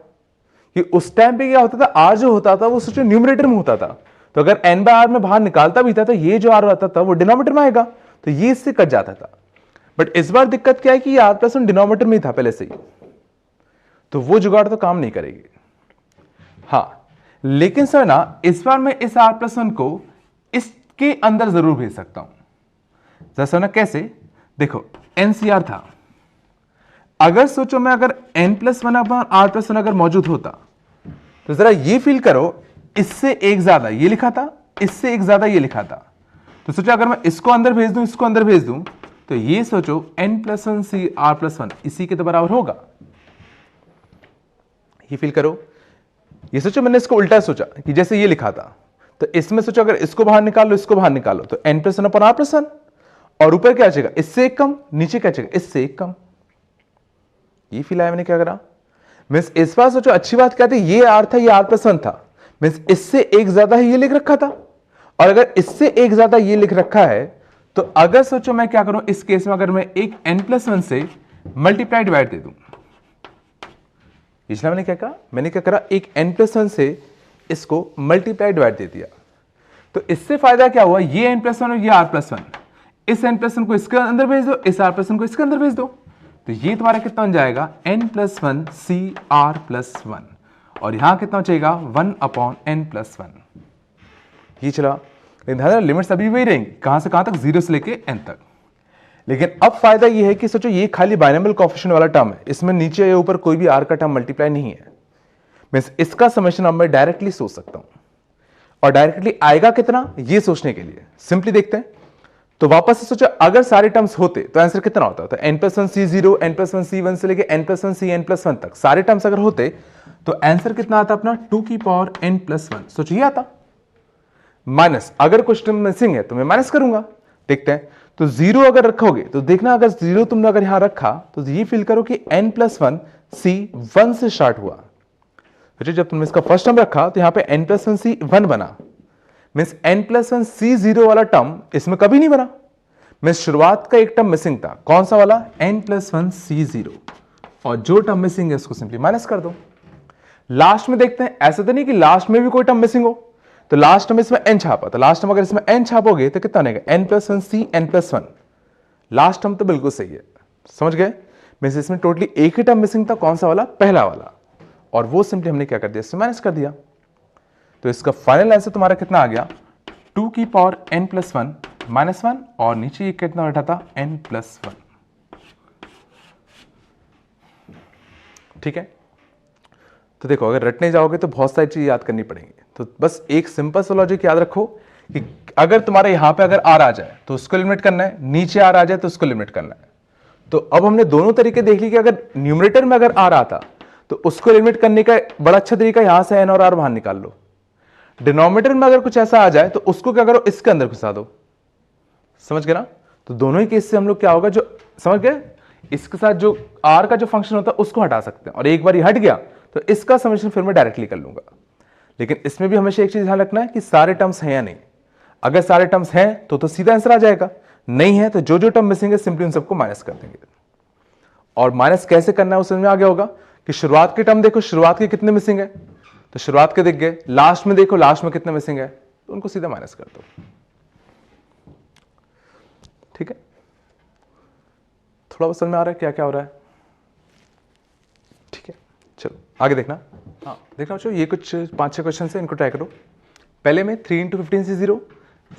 कि उस टाइम पे क्या होता था, r जो होता था वो सोचो न्यूमरेटर में होता था, तो अगर n/r में बाहर निकालता भी था तो ये जो r आता था वो डिनोमिनेटर में आएगा, तो ये इससे कट जाता था। बट इस बार दिक्कत क्या है कि r+1 डिनोमिनेटर में ही था पहले से ही, तो वो जुगाड़ तो काम नहीं करेगी। हाँ लेकिन सर ना इस बार मैं इस r+1 को इसके अंदर जरूर भेज सकता हूं। जैसा ना कैसे, देखो NCR था, अगर सोचो मैं अगर n+1/r+1 अगर मौजूद होता तो जरा ये फील करो, इससे एक ज्यादा ये लिखा था, इससे एक ज्यादा ये लिखा था, तो सोचो अगर मैं इसको अंदर भेज दूं, इसको अंदर भेज दूं, तो ये सोचो n+1 r+1 इसी के तो बराबर होगा। ये फील करो, ये सोचो मैंने इसको उल्टा सोचा कि जैसे ये लिखा था, तो इसमें सोचो अगर इसको बाहर निकाल लो, इसको बाहर निकालो, तो n+1/r+1, और ऊपर क्या आएगा, इससे एक कम, नीचे क्या आएगा, इससे एक कम। ये फील आया मैंने क्या करा, मीन्स इस बार सोचो अच्छी बात क्या थी, ये r था, ये r+1 था, मीन्स इससे एक ज्यादा ही ये लिख रखा था, और अगर इससे एक ज्यादा ये लिख रखा है तो अगर सोचो मैं क्या करूं इस केस में, अगर मैं एक n+1 से मल्टीप्लाई डिवाइड दे दूं, इसलिए मैंने क्या कहा, मैंने क्या करा, एक n+1 से इसको मल्टीप्लाई डिवाइड दे दिया, तो इससे फायदा क्या हुआ, ये n+1 और ये r+1, इस n+1 को इसके अंदर भेज दो, इस r+1 को इसके अंदर भेज दो, तो ये तुम्हारा कितना बन जाएगा n+1 CR+1, और यहां कितना बचेगा 1/n+1। ये चला, लेकिन ध्यान रखना लिमिट्स अभी वही रहेंगी, कहां से कहां तक, 0 से लेके n तक। लेकिन अब फायदा ये है कि सोचो ये खाली बाइनोमियल कोएफिशिएंट वाला टर्म है, इसमें नीचे या ऊपर कोई भी r का टर्म मल्टीप्लाई नहीं है, मींस इसका समेशन अब मैं डायरेक्टली सोच सकता हूं, और डायरेक्टली आएगा कितना ये सोचने के लिए सिंपली देखते हैं। तो वापस से सोचो अगर सारे टर्म्स होते तो आंसर कितना होता, तो n+1 C0 n+1 C1 से लेके n+1 CN+1 तक सारे टर्म्स अगर होते तो आंसर कितना आता अपना 2n+1। सोचो ये आता, माइनस अगर कुछ टर्म मिसिंग है तो मैं माइनस करूंगा, देखते हैं। तो 0 अगर रखोगे तो देखना, अगर 0 तुमने अगर यहां रखा तो ये फील करो कि n+1 C1 से स्टार्ट हुआ, जब तुमने इसका फर्स्ट टर्म रखा तो यहां पे n+1 C1 बना, मीन्स n+1 C0 वाला टर्म इसमें कभी नहीं बना, मीन्स शुरुआत का एक टर्म मिसिंग था, कौन सा वाला, n+1 C0, और जो टर्म मिसिंग है उसको सिंपली माइनस कर दो। लास्ट में देखते हैं, ऐसा तो नहीं कि लास्ट में भी कोई टर्म मिसिंग हो, तो लास्ट में इसमें n छापा, तो लास्ट में अगर इसमें n छापोगे तो कितना बनेगा n+1 CN+1, लास्ट टर्म तो बिल्कुल सही है, समझ गए, मीन्स इसमें टोटली एक ही टर्म मिसिंग था, कौन सा वाला, पहला वाला, और वो सिंपली हमने क्या कर दिया, इससे माइनस कर दिया। तो इसका फाइनल आंसर तुम्हारा कितना आ गया, 2n+1 -1, और नीचे ये कितना बैठा था n+1। ठीक है, तो देखो अगर रटने जाओगे तो बहुत सारी चीज याद करनी पड़ेंगी, तो बस एक सिंपल सा लॉजिक याद रखो कि अगर तुम्हारे यहां पे अगर r आ जाए तो उसको लिमिट करना है, नीचे r आ जाए तो उसको लिमिट करना है। तो अब हमने दोनों तरीके देख ली कि अगर न्यूमरेटर में अगर r आता तो उसको लिमिट करने का बड़ा अच्छा तरीका, यहां से n और r बाहर निकाल लो। डिनोमिनेटर में अगर कुछ ऐसा आ जाए तो उसको क्या करो, इसके अंदर घुसा दो, समझ गए ना। तो दोनों ही केस से हम लोग क्या होगा, जो समझ गए, इसके साथ जो r का जो फंक्शन होता है उसको हटा सकते हैं, और एक बार ये हट गया तो इसका समेशन फिर मैं डायरेक्टली कर लूंगा। लेकिन इसमें भी हमेशा एक चीज ध्यान रखना है कि सारे टर्म्स हैं या नहीं, अगर सारे टर्म्स हैं तो सीधा आंसर आ जाएगा, नहीं है तो जो जो टर्म मिसिंग है सिंपली उन सबको माइनस कर देंगे। और माइनस कैसे करना है उस समझ में आ गया होगा कि शुरुआत के टर्म देखो, शुरुआत के कितने मिसिंग है, तो शुरुआत के दिख गए, लास्ट में देखो लास्ट में कितने मिसिंग है, तो उनको सीधा माइनस कर दो। ठीक है, थोड़ा बहुत समझ में आ रहा है क्या क्या हो रहा है। ठीक है, चलो आगे देखना। हाँ देखना बच्चों, ये कुछ 5-6 क्वेश्चन है, इनको ट्राई करो। पहले में 3 × 15 C0,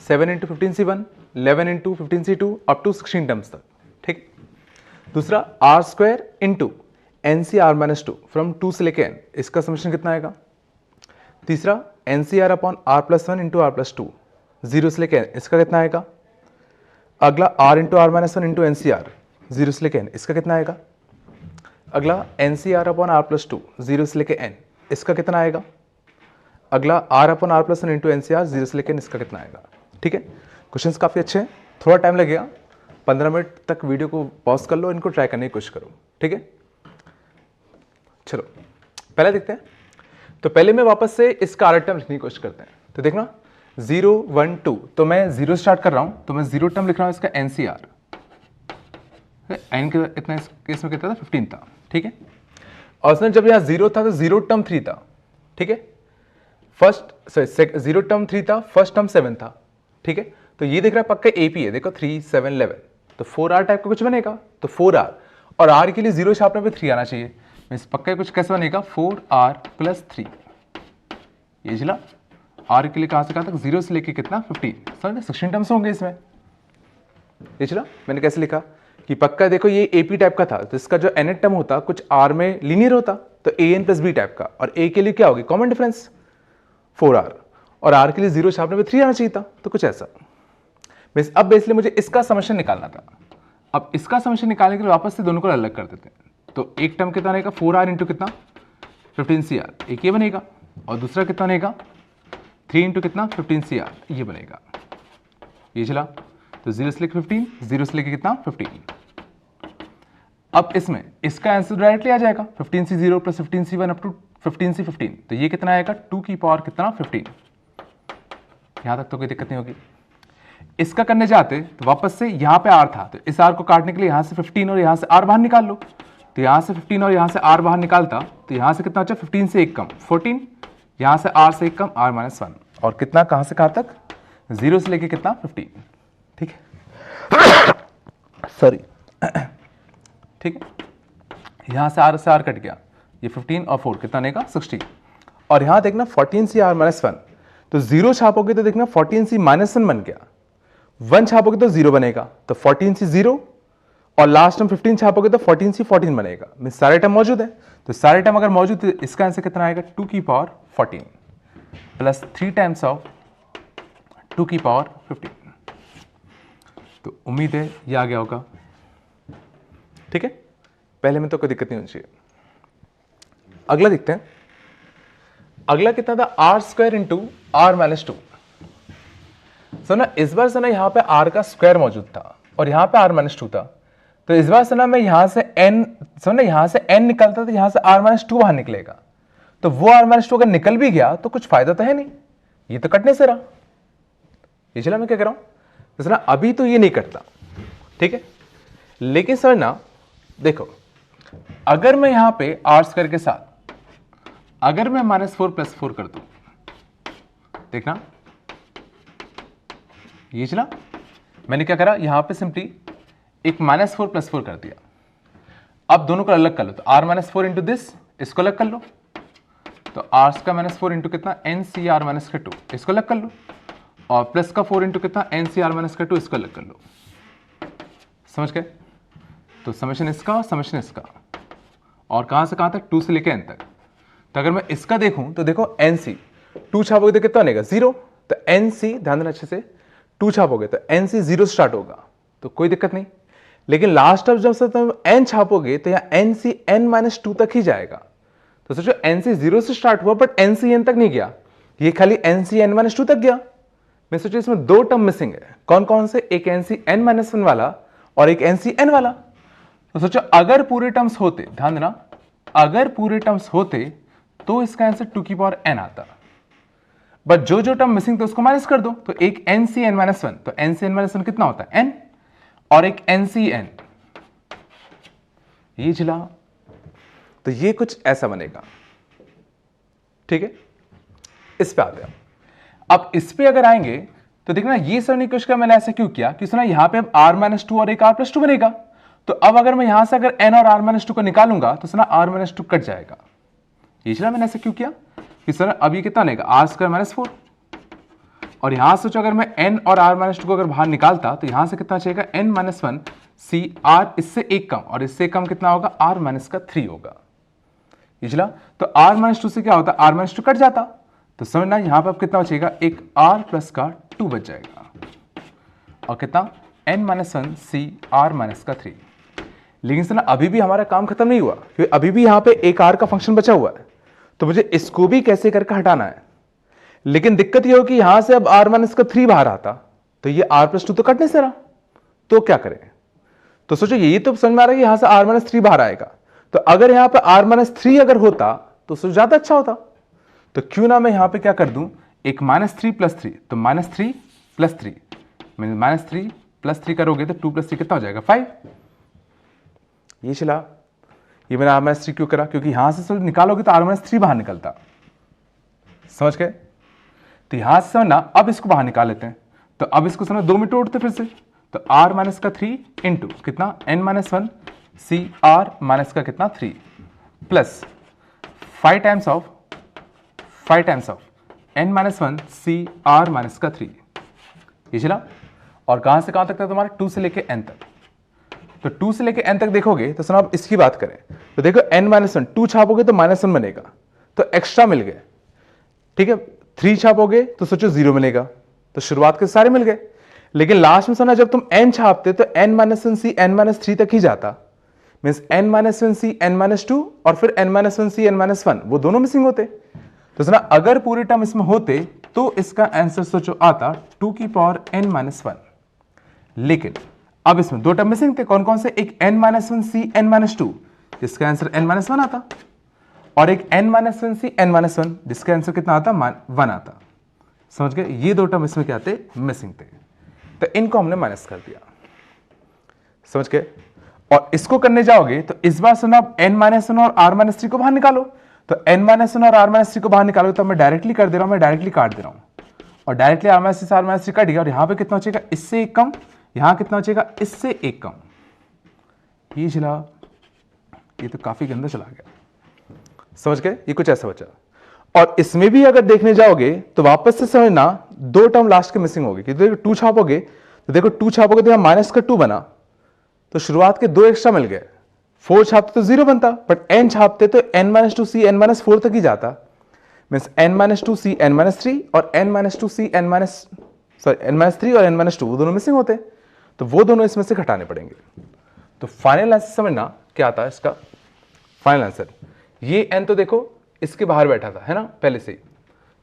7 × 15 C1, 11 × 15 C2 up to 16 terms तक। ठीक, दूसरा r² × NCR-2 फ्रॉम 2 से लेके n, इसका समेशन कितना आएगा। तीसरा NCR/r+1 × r+2 0 से लेके n, इसका कितना आएगा। अगला r × r-1 × NCR 0 से लेके n, इसका कितना आएगा। अगला NCR/r+2 0 से लेके n, इसका कितना आएगा। अगला r/r+1 × NCR 0 से लेके n, इसका कितना आएगा। ठीक है, क्वेश्चंस काफ़ी अच्छे हैं, थोड़ा टाइम लगेगा, 15 मिनट तक वीडियो को पॉज कर लो, इनको ट्राई करने की कोशिश करो। ठीक है, चलो पहले देखते हैं। तो पहले मैं वापस से इसका आर टर्म लिखने की कोशिश करते हैं। तो देखना 0 1 2, तो मैं 0 स्टार्ट कर रहा हूं, तो मैं 0 टर्म लिख रहा हूं इसका NCR, एन के इतना इस केस में कितना था 15 था, ठीक है। और उसने जब यहाँ 0 था तो 0 टर्म 3 था, ठीक है। फर्स्ट सॉरी 0 टर्म 3 था, फर्स्ट टर्म 7 था, ठीक है। तो ये देख रहा है पक्का AP है, देखो 3 7 11, तो 4R टाइप का कुछ बनेगा। तो 4R और R के लिए 0 छापने पे 3 आना चाहिए। इस पक्का कुछ कैसे बनेगा 4R + 3, ये चला। R के लिए कहां से कहां तक 0 से लेके कितना 15, समझ 16 टर्म्स होंगे इसमें, ये चला। मैंने कैसे लिखा कि पक्का देखो ये AP टाइप का था, तो इसका जो nth टर्म होता कुछ R में लीनियर होता, तो AN + B टाइप का, और A के लिए क्या होगी कॉमन डिफरेंस 4R, और R के लिए 0 छापने पे 3 आना चाहिए था, तो कुछ ऐसा। अब बेसिकली मुझे इसका समेशन निकालना था। अब इसका समेशन निकालने के लिए वापस से दोनों को अलग कर देते हैं। तो एक टर्म कितना बनेगा 4R इंटू कितना 15CR, एक ये बनेगा, और दूसरा कितना बनेगा 3 इंटू कितना 15CR, ये बनेगा, ये चला। तो 0 से लेके 15, 0 से लेके कितना 15। अब इसमें इसका आंसर डायरेक्टली आ जाएगा 15C0 + 15C1 up to 15C15, तो ये कितना आएगा 2 की पावर कितना 15। यहां तक तो कोई दिक्कत नहीं होगी। इसका करने जाते तो वापस से यहां पे R था, तो इस R को काटने के लिए यहां से 15 और यहां से R बाहर निकाल लो। तो यहां से 15 और यहां से R बाहर निकालता तो यहां से कितना बचा 15 से 1 कम 14, यहां से R से 1 कम R - 1, और कितना कहां से कहां तक 0 से लेके कितना 15, ठीक है। सॉरी, ठीक है। यहां से R कट गया, ये 15 और 4 कितना बनेगा 16, और यहां देखना 14C R - 1, तो 0 छापोगे तो देखना 14C - 1 बन गया, 1 छापोगे तो 0 बनेगा, तो 14C 0, और लास्ट में 15 छापोगे तो 14C 14 बनेगा। में सारे टर्म मौजूद है, तो सारे टर्म अगर मौजूद तो इसका आंसर कितना आएगा 2 की पावर 14 प्लस 3 टाइम्स ऑफ 2 की पावर 15। तो उम्मीद है ये आ गया होगा, ठीक है। पहले में तो कोई दिक्कत नहीं होनी चाहिए। अगला देखते हैं। अगला कितना था R² इंटू R - 2। सो ना इस बार से ना यहाँ पे R का स्क्वायर मौजूद था और यहाँ पे R - 2 था, तो इस बार से ना मैं यहाँ से n, सो ना यहाँ से n निकलता तो यहाँ से R - 2 बाहर निकलेगा, तो वो R - 2 अगर निकल भी गया तो कुछ फायदा तो है नहीं, ये तो कटने से रहा। ये चला मैं क्या कर रहा हूँ, जैसे ना अभी तो ये नहीं कटता, ठीक है। लेकिन समझना देखो, अगर मैं यहाँ पे R² के साथ अगर मैं -4 + 4 कर दूं, देखना ये चला। मैंने क्या करा यहां पे सिंपली एक -4 + 4 कर दिया। अब दोनों को अलग कर लो, तो R - 4 इंटू दिस, इसको अलग कर लो, तो R का -4 इंटू कितना NCR - 2, इसको अलग कर लो, और प्लस का 4 इंटू कितना NCR - 2, इसको अलग कर लो। समझ गए। तो समेशन इसका और समेशन इसका, और कहां से कहां तक 2 से लेकर n तक। तो अगर मैं इसका देखूं तो देखो NC 2 छापोगे तो कितना बनेगा 0, तो NC ध्यान देना अच्छे से 2 छापोगे तो NC 0 स्टार्ट होगा, तो कोई दिक्कत नहीं। लेकिन लास्ट अब जब से तुम n छापोगे तो यहाँ NC n - 2 तक ही जाएगा। तो सोचो NC 0 से स्टार्ट हुआ बट NC n तक नहीं गया, ये खाली NC n - 2 तक गया। मैं सोचो इसमें 2 टर्म मिसिंग है, कौन कौन से, एक NC n - 1 वाला और एक NC n वाला। तो सोचो अगर पूरे टर्म्स होते, ध्यान देना अगर पूरे टर्म्स होते तो इसका आंसर 2 की पावर n आता, बट जो जो टर्म मिसिंग तो उसको माइनस कर दो। तो एक NC n - 1, तो NC n - 1 कितना होता है n, और एक NC n, ये चला। तो ये कुछ ऐसा बनेगा, ठीक है। इस पे आते हैं। अब इस पे अगर आएंगे तो देखना ये सरनी कुछ का मैंने ऐसा क्यों किया कि सुना यहां पे अब R - 2 और एक R + 2 बनेगा। तो अब अगर मैं यहां से अगर n और R - 2 को निकालूंगा तो सुना R - 2 कट जाएगा। ये चला मैंने ऐसा क्यों किया कि सर अब ये कितना बनेगा R² - 4, और यहां से अगर मैं n और R - 2 को अगर बाहर निकालता तो यहां से कितना चाहिएगा n - 1 C R, इससे एक कम, और इससे कम कितना होगा R - 3 होगा। ये चला। तो R - 2 से क्या होता है R - 2 कट जाता, तो समझना यहां पर अब कितना बचेगा एक R प्लस का 2 बच जाएगा, और कितना n - 1 C R - 3। लेकिन सुना अभी भी हमारा काम खत्म नहीं हुआ, क्योंकि अभी भी यहां पे एक R का फंक्शन बचा हुआ है, तो मुझे इसको भी कैसे करके हटाना है। लेकिन दिक्कत यह हो कि यहां से अब R - 3 बाहर आता तो ये R + 2 तो कटने से रहा, तो क्या करें। तो सोचो यही तो समझ में आ रहा है कि यहां से R - 3 बाहर आएगा, तो अगर यहां पे r-3 अगर होता तो उससे ज्यादा अच्छा होता। तो क्यों ना मैं यहां पे क्या कर दूं, एक -3 + 3, तो -3 + 3 -3 + 3 करोगे तो 2 + 3 कितना हो जाएगा 5। ये चला, ये मैंने r-3 क्यों करा, क्योंकि यहां से निकालोगे तो r-3 बाहर निकलता, समझ गए। तो यहां से समझना, अब इसको बाहर निकाल लेते हैं। तो अब इसको समझ 2 में तोड़ते फिर से, तो r-3 इंटू कितना n-1 c r- का कितना 3 plus 5 times of n-1 c r- का 3। ये चला, और कहां से कहां तक था तुम्हारा, 2 से लेके n तक। तो 2 से लेके n तक देखोगे तो सुनो, अब इसकी बात करें तो देखो n-1 2 छापोगे तो -1 बनेगा, तो एक्स्ट्रा मिल गए, ठीक है। 3 छापोगे तो सोचो 0 मिलेगा, तो शुरुआत के सारे मिल गए। लेकिन लास्ट में सुना, जब तुम n छापते तो n-1 c n-3 तक ही जाता, मींस n-1 c n-2 और फिर n-1 c n-1, वो दोनों मिसिंग होते। तो सुना, अगर पूरे टर्म इसमें होते तो इसका आंसर सोचो आता 2 की पावर n-1। लेकिन अब इसमें 2 टर्म मिसिंग थे, कौन कौन से, एक n-1 c n-2 जिसका आंसर n-1 आता, और एक n-1 c n-1 जिसका आंसर कितना आता 1 आता, समझ गए। ये 2 टर्म इसमें क्या थे, मिसिंग थे, तो इनको हमने माइनस कर दिया, समझ गए। और इसको करने जाओगे तो इस बार सुना, n-1 और r-3 को बाहर निकालो, तो n-1 और r-3 को बाहर निकालो, तो मैं डायरेक्टली कर दे रहा हूं, मैं डायरेक्टली काट दे रहा हूं, और डायरेक्टली r-3 कट गया, और यहां पे कितना बचेगा, इससे एक कम, यहां कितना बचेगा, इससे एक कम। ये चला, ये तो काफी गंदा चला गया, समझ गए। ये कुछ ऐसा बचा, और इसमें भी अगर देखने जाओगे तो वापस से समझना 2 टर्म लास्ट के मिसिंग होगी, क्योंकि 2 छापोगे तो देखो 2 छापोगे तो यहां -2 बना, तो शुरुआत के 2 एक्स्ट्रा मिल गए। 4 छापते तो 0 बनता, बट n छापते तो n-2 c n-4 तक ही जाता, मींस n-2 c n-3 और n-2 c n-3 और n-2 वो दोनों मिसिंग होते, तो वो दोनों इसमें से घटाने पड़ेंगे। तो फाइनल आंसर समझना क्या आता है इसका फाइनल आंसर। ये n तो देखो इसके बाहर बैठा था, है ना, पहले से ही,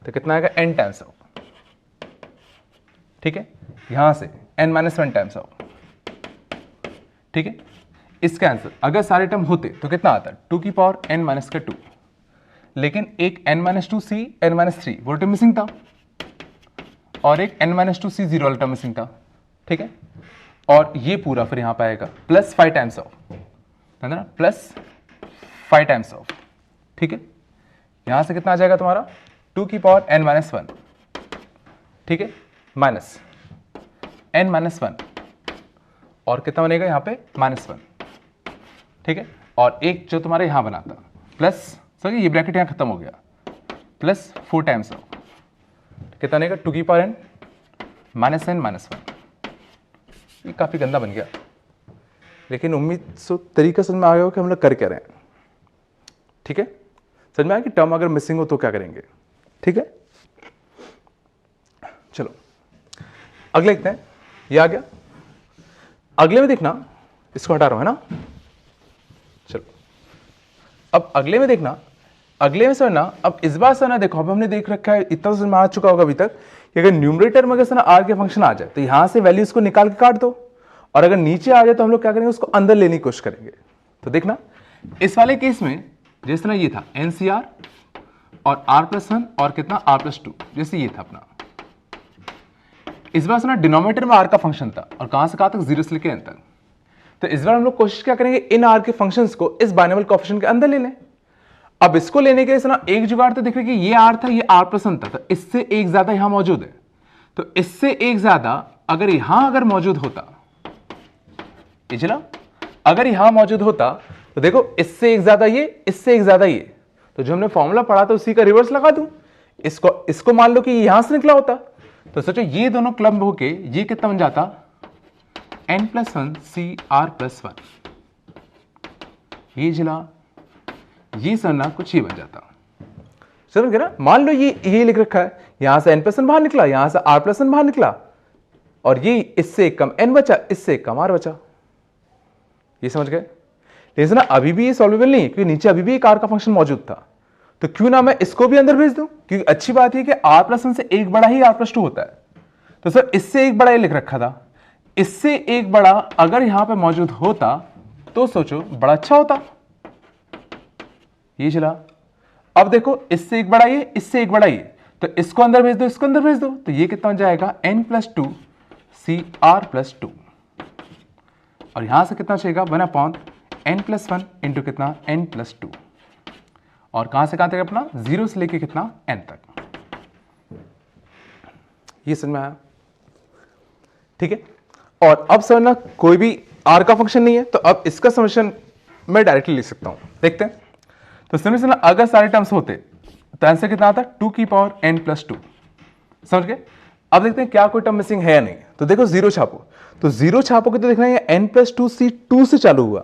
तो कितना आएगा n टाइम्स ऑफ, ठीक है, यहां से n-1 टाइम्स ऑफ, ठीक है। इसका आंसर अगर सारे टर्म होते तो कितना आता, 2 की पावर n-2, लेकिन एक n-2 c n-3 वो टर्म मिसिंग था, और एक n-2 c 0 वाला टर्म मिसिंग था, ठीक है। और ये पूरा फिर यहां पे आएगा प्लस 5 टाइम्स ऑफ, है ना, प्लस 5 टाइम्स ऑफ, ठीक है। यहां से कितना आ जाएगा तुम्हारा 2 की पावर n-1, ठीक है, माइनस n-1, और कितना बनेगा यहां पे -1, ठीक है। और एक जो तुम्हारे यहां बनाता प्लस, सॉरी ये ब्रैकेट यहां खत्म हो गया, प्लस 4 टाइम्स ऑफ, कितना बनेगा 2 की पावर n-1। ये काफी गंदा बन गया, लेकिन उम्मीद सो तरीका समझ में आ गया हो कि हम लोग कर क्या रहे हैं, ठीक है। समझ में आया कि टर्म अगर मिसिंग हो तो क्या करेंगे, ठीक है। चलो अगले देखते हैं, ये आ गया। अगले में देखना, इसको हटा रहा हूं, है ना। चलो अब अगले में देखना, अगले में समझना, अब इस बार समझना, देखो अब हमने देख रखा है, इतना तो समझ में आ चुका होगा अभी तक कि अगर न्यूमरेटर में अगर सना आर के फंक्शन आ जाए तो यहां से वैल्यूज को निकाल के काट दो, और अगर नीचे आ जाए तो हम लोग क्या करेंगे, उसको अंदर लेने की कोशिश करेंगे। तो देखना इस वाले केस में जिस तरह ये था NCR और r+1 और कितना r+2, जैसे ये था अपना, इस बार सुना डिनोमिनेटर में r का फंक्शन था, और कहां से कहां तक 0 से लेकर n तक। तो इस बार हम लोग कोशिश क्या करेंगे, इन r के फंक्शंस को इस बाइनोमियल कोएफिशिएंट के अंदर ले लें। अब इसको लेने के लिए सुना एक जुगाड़ तो देख रहे कि ये r था, ये r+1 था, तो इससे एक ज्यादा यहां मौजूद है, तो इससे एक ज्यादा अगर यहां अगर मौजूद होता, ये चला, अगर यहां मौजूद होता तो देखो इससे एक ज्यादा ये, इससे एक ज्यादा ये, तो जो हमने फॉर्मूला पढ़ा था उसी का रिवर्स लगा दूं, इसको मान लो कि यहां से निकला होता, तो सोचो ये दोनों क्लब होके ये कितना बन जाता, n+1 c r+1। ये चला, ये सरना कुछ ये बन जाता, समझ गए ना। मान लो ये लिख रखा है, यहां से n+1 बाहर निकला, यहां से r+1 बाहर निकला, और ये इससे एक कम n बचा, इससे एक कम r बचा, ये समझ गए। लेकिन ना अभी भी ये सॉल्वेबल नहीं है, क्योंकि नीचे अभी भी एक r का फंक्शन मौजूद था, तो क्यों ना मैं इसको भी अंदर भेज दूं, क्योंकि अच्छी बात है कि r+1 से एक बड़ा ही r+2 होता है। तो सर इससे एक बड़ा ये लिख रखा था, इससे एक बड़ा अगर यहां पे मौजूद होता तो सोचो बड़ा अच्छा होता, ये चला। अब देखो इससे एक बड़ा ये, इससे एक बड़ा ये, तो इसको अंदर भेज दो, इसको अंदर भेज दो, तो ये कितना हो जाएगा n+2 CR+2, और यहां से कितना चाहिएगा 1/n+1 इंटू कितना n+2, और कहां से कहां तक अपना 0 से लेके कितना n तक। ये समझ में आया? ठीक है। और अब समझना कोई भी r का फंक्शन नहीं है, तो अब इसका समेशन मैं डायरेक्टली लिख सकता हूं। देखते हैं। तो समझना अगर सारे टर्म्स होते तो आंसर कितना आता 2n+2। समझ गए? अब देखते हैं क्या कोई टर्म मिसिंग है या नहीं। तो देखो 0 छापो, तो 0 छापोगे तो देखना है n+2c 2 से चालू हुआ,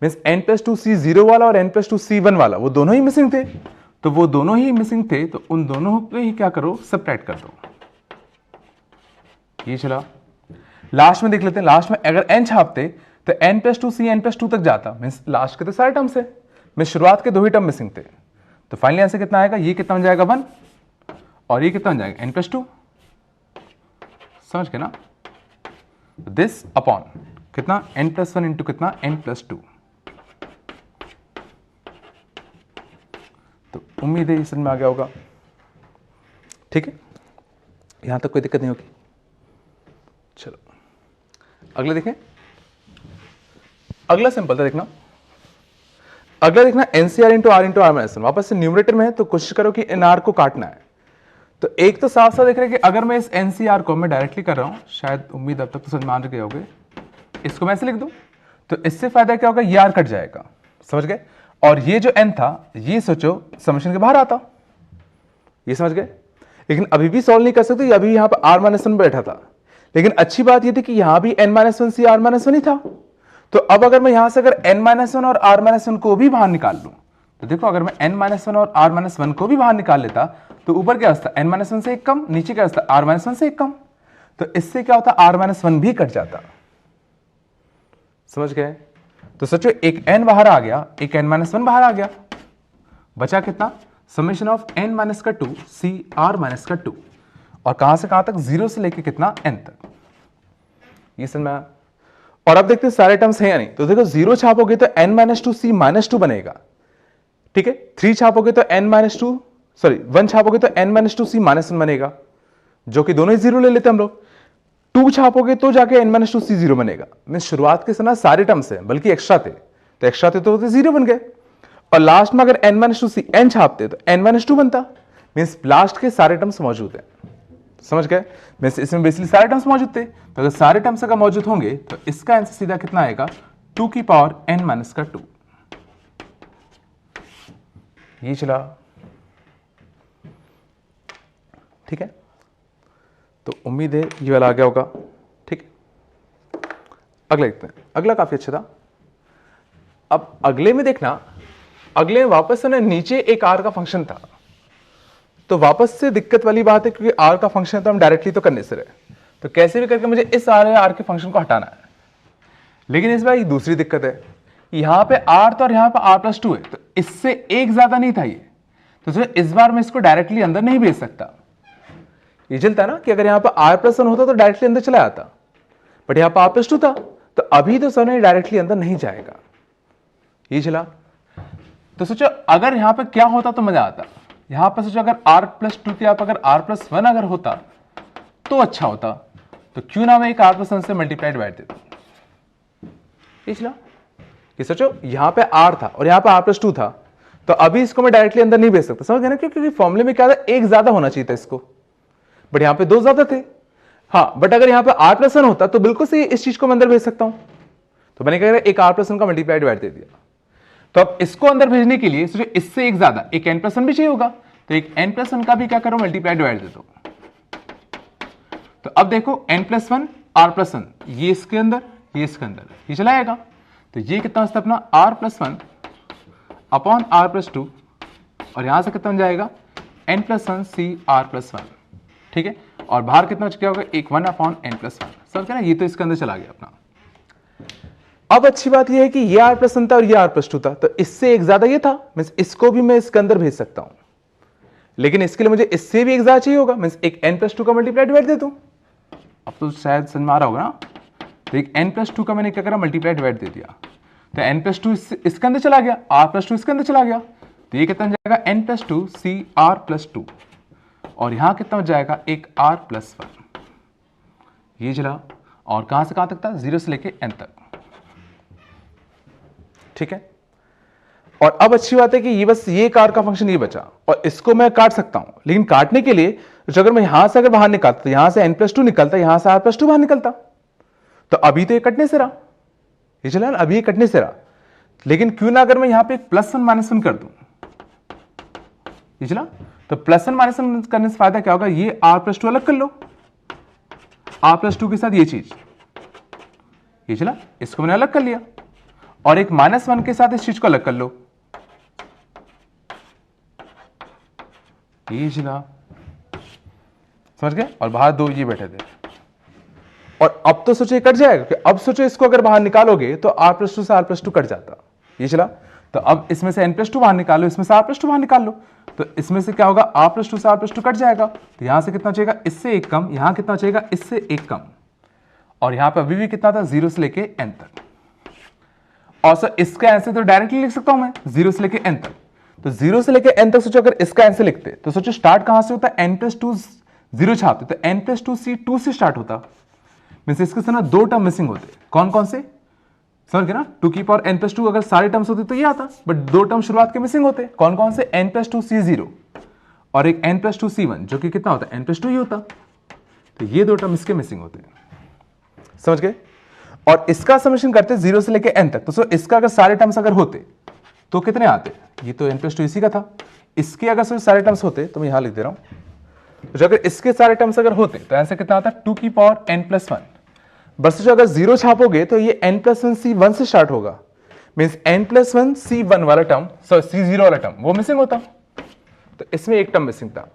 मीन्स n+2c 0 वाला और n+2c 1 वाला वो दोनों ही मिसिंग थे। तो वो दोनों ही मिसिंग थे, तो उन दोनों को ही क्या करो सबट्रैक्ट कर दो। ये चला। लास्ट में देख लेते हैं, लास्ट में अगर n छापते तो n+2c n+2 तक जाता, मीन्स लास्ट के तो सारे टर्म्स है, मीन्स शुरुआत के 2 ही टर्म मिसिंग थे। तो फाइनली आंसर कितना आएगा, ये कितना हो जाएगा 1, और ये कितना हो जाएगा n+2। समझ के ना? दिस अपॉन कितना n+1 इंटू कितना n+2। तो उम्मीद है ये समझ में आ गया होगा। ठीक है, यहां तक कोई दिक्कत नहीं होगी। चलो अगला देखें। अगला सिंपल था, देखना अगला देखना NCR into R into R-1। वापस से न्यूमरेटर में है, तो कोशिश करो कि NR को काटना है। तो एक तो साफ साफ देख रहे हैं कि अगर मैं इस NCR को मैं डायरेक्टली कर रहा हूं, शायद उम्मीद अब तक तो समझ मान गए होगे, इसको मैं ऐसे लिख दूं तो इससे फायदा क्या होगा, ये R कट जाएगा। समझ गए? और ये जो n था ये सोचो समेशन के बाहर आता, ये समझ गए? लेकिन अभी भी सॉल्व नहीं कर सकते, अभी यहां पर R-1 बैठा था। लेकिन अच्छी बात ये थी कि यहां भी n-1c R-1 ही था। तो अब अगर मैं यहां से अगर n-1 और R-1 को भी बाहर निकाल लूं, तो देखो अगर मैं n-1 और R-1 को भी बाहर निकाल लेता तो ऊपर क्या होता n-1 से एक कम, नीचे क्या होता R-1 से एक कम, तो इससे क्या होता R-1 भी कट जाता। समझ गए? तो सोचो एक n बाहर आ गया, एक n-1 बाहर आ गया, बचा कितना समेशन ऑफ n-2 CR-2, और कहां से कहां तक 0 से लेके कितना n तक। ये समझ में आया? और अब देखते हैं सारे टर्म्स हैं या नहीं। तो देखो 0 छापोगे तो n-2c-2 बनेगा। ठीक है, 3 छापोगे तो 1 छापोगे तो n-2c-1 बनेगा, जो कि दोनों ही 0 ले लेते हैं हम लोग। 2 छापोगे तो जाके n-2c 0 बनेगा। मीन्स शुरुआत के समय सारे टर्म्स हैं, बल्कि एक्स्ट्रा थे, तो एक्स्ट्रा थे तो 0 बन गए। और लास्ट में अगर n-2c n छापते तो n-2 बनता, मीन्स लास्ट के सारे टर्म्स मौजूद हैं। समझ गए? मीन्स इसमें बेसिकली सारे टर्म्स मौजूद थे, तो अगर सारे टर्म्स अगर मौजूद होंगे तो इसका आंसर सीधा कितना आएगा 2n-2। ये चला। ठीक है, तो उम्मीद है ये वाला आ गया होगा। ठीक है, अगला देखते हैं। अगला काफी अच्छा था। अब अगले में देखना, अगले में वापस से नीचे एक R का फंक्शन था, तो वापस से दिक्कत वाली बात है, क्योंकि R का फंक्शन है तो हम डायरेक्टली तो करने से रहे, तो कैसे भी करके मुझे इस R के फंक्शन को हटाना है। लेकिन इस बार एक दूसरी दिक्कत है, यहां पे R था और यहां पे R+2 है, तो इससे एक ज्यादा नहीं था ये, तो इस बार मैं इसको डायरेक्टली अंदर नहीं भेज सकता। ये चलता ना कि अगर यहां पर R+1 होता तो डायरेक्टली अंदर चला जाता, बट यहां पर R+2 था, तो अभी तो सर डायरेक्टली अंदर नहीं जाएगा। ये चला। तो सोचो अगर यहां पर क्या होता तो मजा आता, यहां पर सोचो अगर R+2 की आप अगर R+1 अगर होता तो अच्छा होता, तो क्यों ना मैं एक R+1 से मल्टीप्लाई डिवाइड देता। ये चला कि सोचो यहां पे R था और यहां पे R+2 था, तो अभी इसको मैं डायरेक्टली अंदर नहीं भेज सकता। समझ गए ना? क्योंकि फॉर्मूले में क्या था, एक ज्यादा होना चाहिए था इसको, बट यहां पे 2 ज्यादा थे। हाँ, बट अगर यहां पे R+1 होता तो बिल्कुल से इस चीज को मैं अंदर भेज सकता हूं। तो मैंने क्या एक R+1 का मल्टीप्लाई डिवाइड दे दिया। तो अब इसको अंदर भेजने के लिए सोचो इससे एक ज्यादा एक n+1 भी चाहिए होगा, तो एक n+1 का भी क्या करो मल्टीप्लाई डिवाइड दे दो। तो अब देखो n+1 R+1, ये इसके अंदर ये इसके अंदर, ये चला आएगा। तो ये कितना होता है अपना R+1 अपॉन R+2, और यहां से कितना बन जाएगा n+1 CR+1। ठीक है, और बाहर कितना क्या होगा, एक 1/n+1। समझ गए ना? ये तो इसके अंदर चला गया अपना। अब अच्छी बात यह है कि ये R+1 था और ये R+2 था, तो इससे एक ज्यादा ये था, मींस इसको भी मैं इसके अंदर भेज सकता हूं। लेकिन इसके लिए मुझे इससे भी एक ज्यादा चाहिए होगा, मींस एक n+2 का मल्टीप्लाई डिवाइड दे दूं। अब तो शायद समझ में आ रहा होगा ना? तो एक n+2 का मैंने क्या करा मल्टीप्लाई डिवाइड दे दिया, तो n प्लस टू इसके अंदर चला गया, r प्लस टू इसके अंदर चला गया, तो ये कितना हो जाएगा n plus two C R plus two, और यहां कितना हो जाएगा एक r प्लस वन, ये चला। और कहां से कहां तक था, 0 से लेके n तक, ठीक है। और अब अच्छी बात है कि ये बस ये कार का फंक्शन ये बचा, और इसको मैं काट सकता हूं, लेकिन काटने के लिए तो अगर मैं यहां से अगर बाहर निकालता, तो यहां से n प्लस टू निकलता, यहां से r प्लस टू बाहर निकलता, तो अभी तो ये कटने से रहा, ये चला ना, अभी ये कटने से रहा। लेकिन क्यों ना अगर मैं यहां पे प्लस वन माइनस वन कर दूं, ये चला, तो प्लस वन माइनस वन करने से फायदा क्या होगा, ये r प्लस टू अलग कर लो, r प्लस टू के साथ ये चीज, ये चला, इसको मैंने अलग कर लिया, और एक माइनस वन के साथ इस चीज को अलग कर लो, ये चला, समझ गए। और बाहर दो ये बैठे थे, और अब तो सोचो ये कट जाएगा, कि अब सोचो इसको अगर बाहर निकालोगे तो r प्लस टू से r प्लस टू कट जाता, ये चला। तो अब इसमें से n प्लस टू बाहर निकालो, इसमें से r प्लस टू बाहर निकाल लो, तो इसमें से क्या होगा, r प्लस टू से r प्लस टू कट जाएगा, तो यहां से कितना बचेगा, इससे एक कम, यहां कितना बचेगा, इससे एक कम, और यहां पे अभी भी कितना था, 0 से लेके n तक। और सर इसका आंसर तो डायरेक्टली लिख सकता हूं मैं, 0 से लेके n तक, तो 0 से लेके n तक सोचो अगर इसका आंसर लिखते, तो सोचो स्टार्ट कहां से होता है, n प्लस टू 0 छापते, तो n प्लस टू सी 2 से स्टार्ट होता, मीन्स इसके साथ ना दो टर्म मिसिंग होते, कौन कौन से, समझ गए ना, 2 की पावर n प्लस टू अगर सारे टर्म्स होते तो ये आता, बट दो टर्म शुरुआत के मिसिंग होते, कौन कौन से, n प्लस टू सी जीरो और एक n प्लस टू सी वन, जो कि कितना होता है, n प्लस टू ही होता, तो ये दो टर्म इसके मिसिंग होते, समझ गए। और इसका समेशन करते 0 से लेके n तक, तो सो इसका अगर सारे टर्म्स अगर होते तो कितने आते, ये तो n प्लस टू इसी का था, इसके अगर सारे टर्म्स होते तो मैं यहां लिख दे रहा हूं, तो अगर इसके सारे टर्म्स अगर होते तो आंसर कितना आता, 2 की पावर n प्लस वन, बस जो अगर 0 छापोगे तो ये n plus one C one से स्टार्ट होगा, means n plus one C one वाला टर्म, सॉरी सी जीरो वाला टर्म वो मिसिंग होता, तो इसमें एक टर्म मिसिंग था,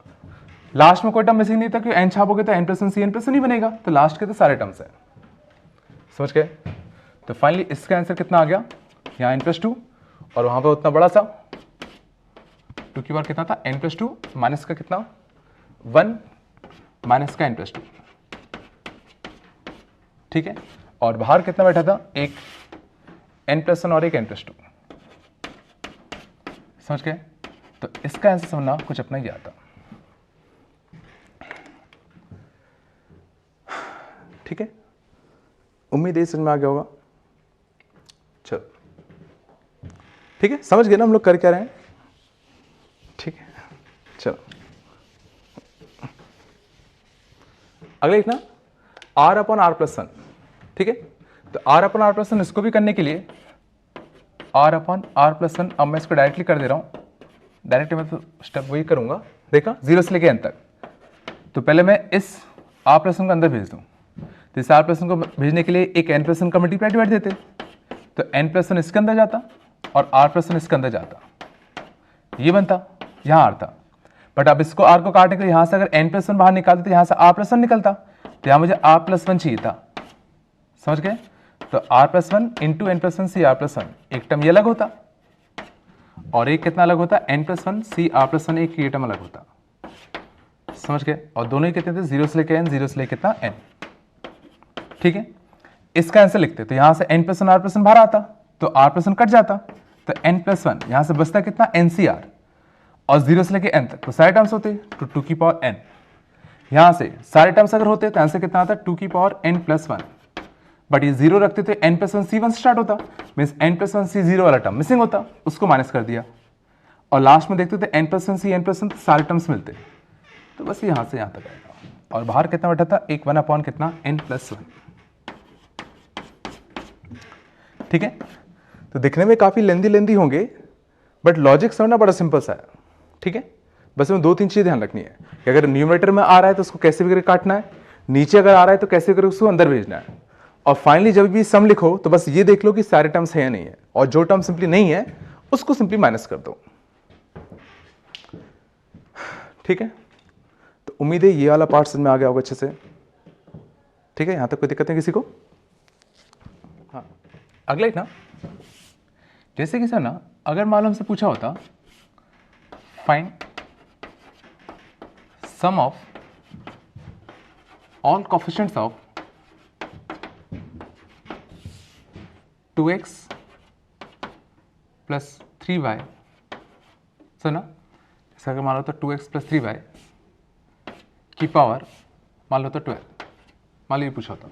लास्ट में कोई टर्म मिसिंग नहीं था, क्योंकि n छापोगे तो n प्लस वन सी n प्लस वन ही बनेगा, तो लास्ट के तो सारे टर्म्स है, समझ गए। तो फाइनली इसका आंसर कितना आ गया, यहाँ n प्लस टू, और वहां पर उतना बड़ा सा 2 की बार कितना था, n प्लस टू माइनस का कितना 1 माइनस का n प्लस टू, ठीक है। और बाहर कितना बैठा था, एक n प्लस वन और एक n प्लस टू, समझ गए। तो इसका आंसर समझना कुछ अपना ही आता, ठीक है। उम्मीद है समझ में आ गया होगा, चलो ठीक है, समझ गए ना हम लोग कर क्या रहे हैं, ठीक है। चलो अगले लिखना r upon r plus one, ठीक है। तो r upon r plus one इसको भी करने के लिए r upon r plus one, अब मैं इसको डायरेक्टली कर दे रहा हूं, डायरेक्टली मैं तो स्टेप वही करूंगा, देखा 0 से लेके n तक, तो पहले मैं इस r प्लस वन को अंदर भेज दूं, तो इस r प्लस वन को भेजने के लिए एक n प्लस वन का मल्टीप्लाई डिवाइड देते, तो n प्लस वन इसके अंदर जाता और r प्लस वन इसके अंदर जाता, ये बनता, यहाँ r था, बट अब इसको r को काटने के लिए यहाँ से अगर n प्लस वन बाहर निकालते तो यहाँ से r प्लस वन निकलता, तो यहाँ मुझे r प्लस वन चाहिए था, समझ गए। तो r plus one into N plus one C R plus one, एक टर्म ये अलग होता, और एक कितना अलग होता, n plus one C R plus one, एक ये टर्म अलग होता, समझ गए। और दोनों ही कितने थे, 0 से लेके n, 0 से लेके कितना n, ठीक है। इसका आंसर लिखते तो यहां से n plus one R plus one बाहर आता, तो r प्लस वन कट जाता, तो n प्लस वन यहां से बचता कितना NCR, और 0 से लेके n तक तो सारे टर्म्स होते, तो 2 की पावर n, यहां से सारे टर्म्स अगर होते तो आंसर कितना आता, 2 की power n plus one, but ये 0 रखते तो n plus one C one से स्टार्ट होता, means n plus one C zero वाला टर्म मिसिंग होता, उसको माइनस कर दिया, और लास्ट में देखते थे n प्लस वन सी n प्लस वन, सारे टर्म्स मिलते, तो बस यहां से यहां तक आएगा। और बाहर कितना बैठा था, एक 1 अपॉन कितना n प्लस वन, ठीक है। तो दिखने में काफी लेंदी होंगे, बट लॉजिक समझना बड़ा सिंपल सा है, ठीक है। बस में 2-3 चीजें ध्यान रखनी है कि अगर न्यूमरेटर में आ रहा है तो उसको कैसे भी करके काटना है, नीचे अगर आ रहा है तो कैसे करके उसको अंदर भेजना है, और फाइनली जब भी सम लिखो तो बस ये देख लो कि सारे टर्म्स है या नहीं है, और जो टर्म सिंपली नहीं है उसको सिंपली माइनस कर दो, ठीक है। तो उम्मीद है ये वाला पार्ट समझ में आ गया होगा अच्छे से, ठीक है। यहां तक कोई दिक्कत नहीं किसी को। हाँ अगला एक ना, जैसे कि सर ना अगर मान लो हमसे पूछा होता find sum of all coefficients of 2x plus 3y, सुना, इसका अगर मान लो तो 2x प्लस 3y की पावर मान लो तो 12, मान लो ये पूछा होता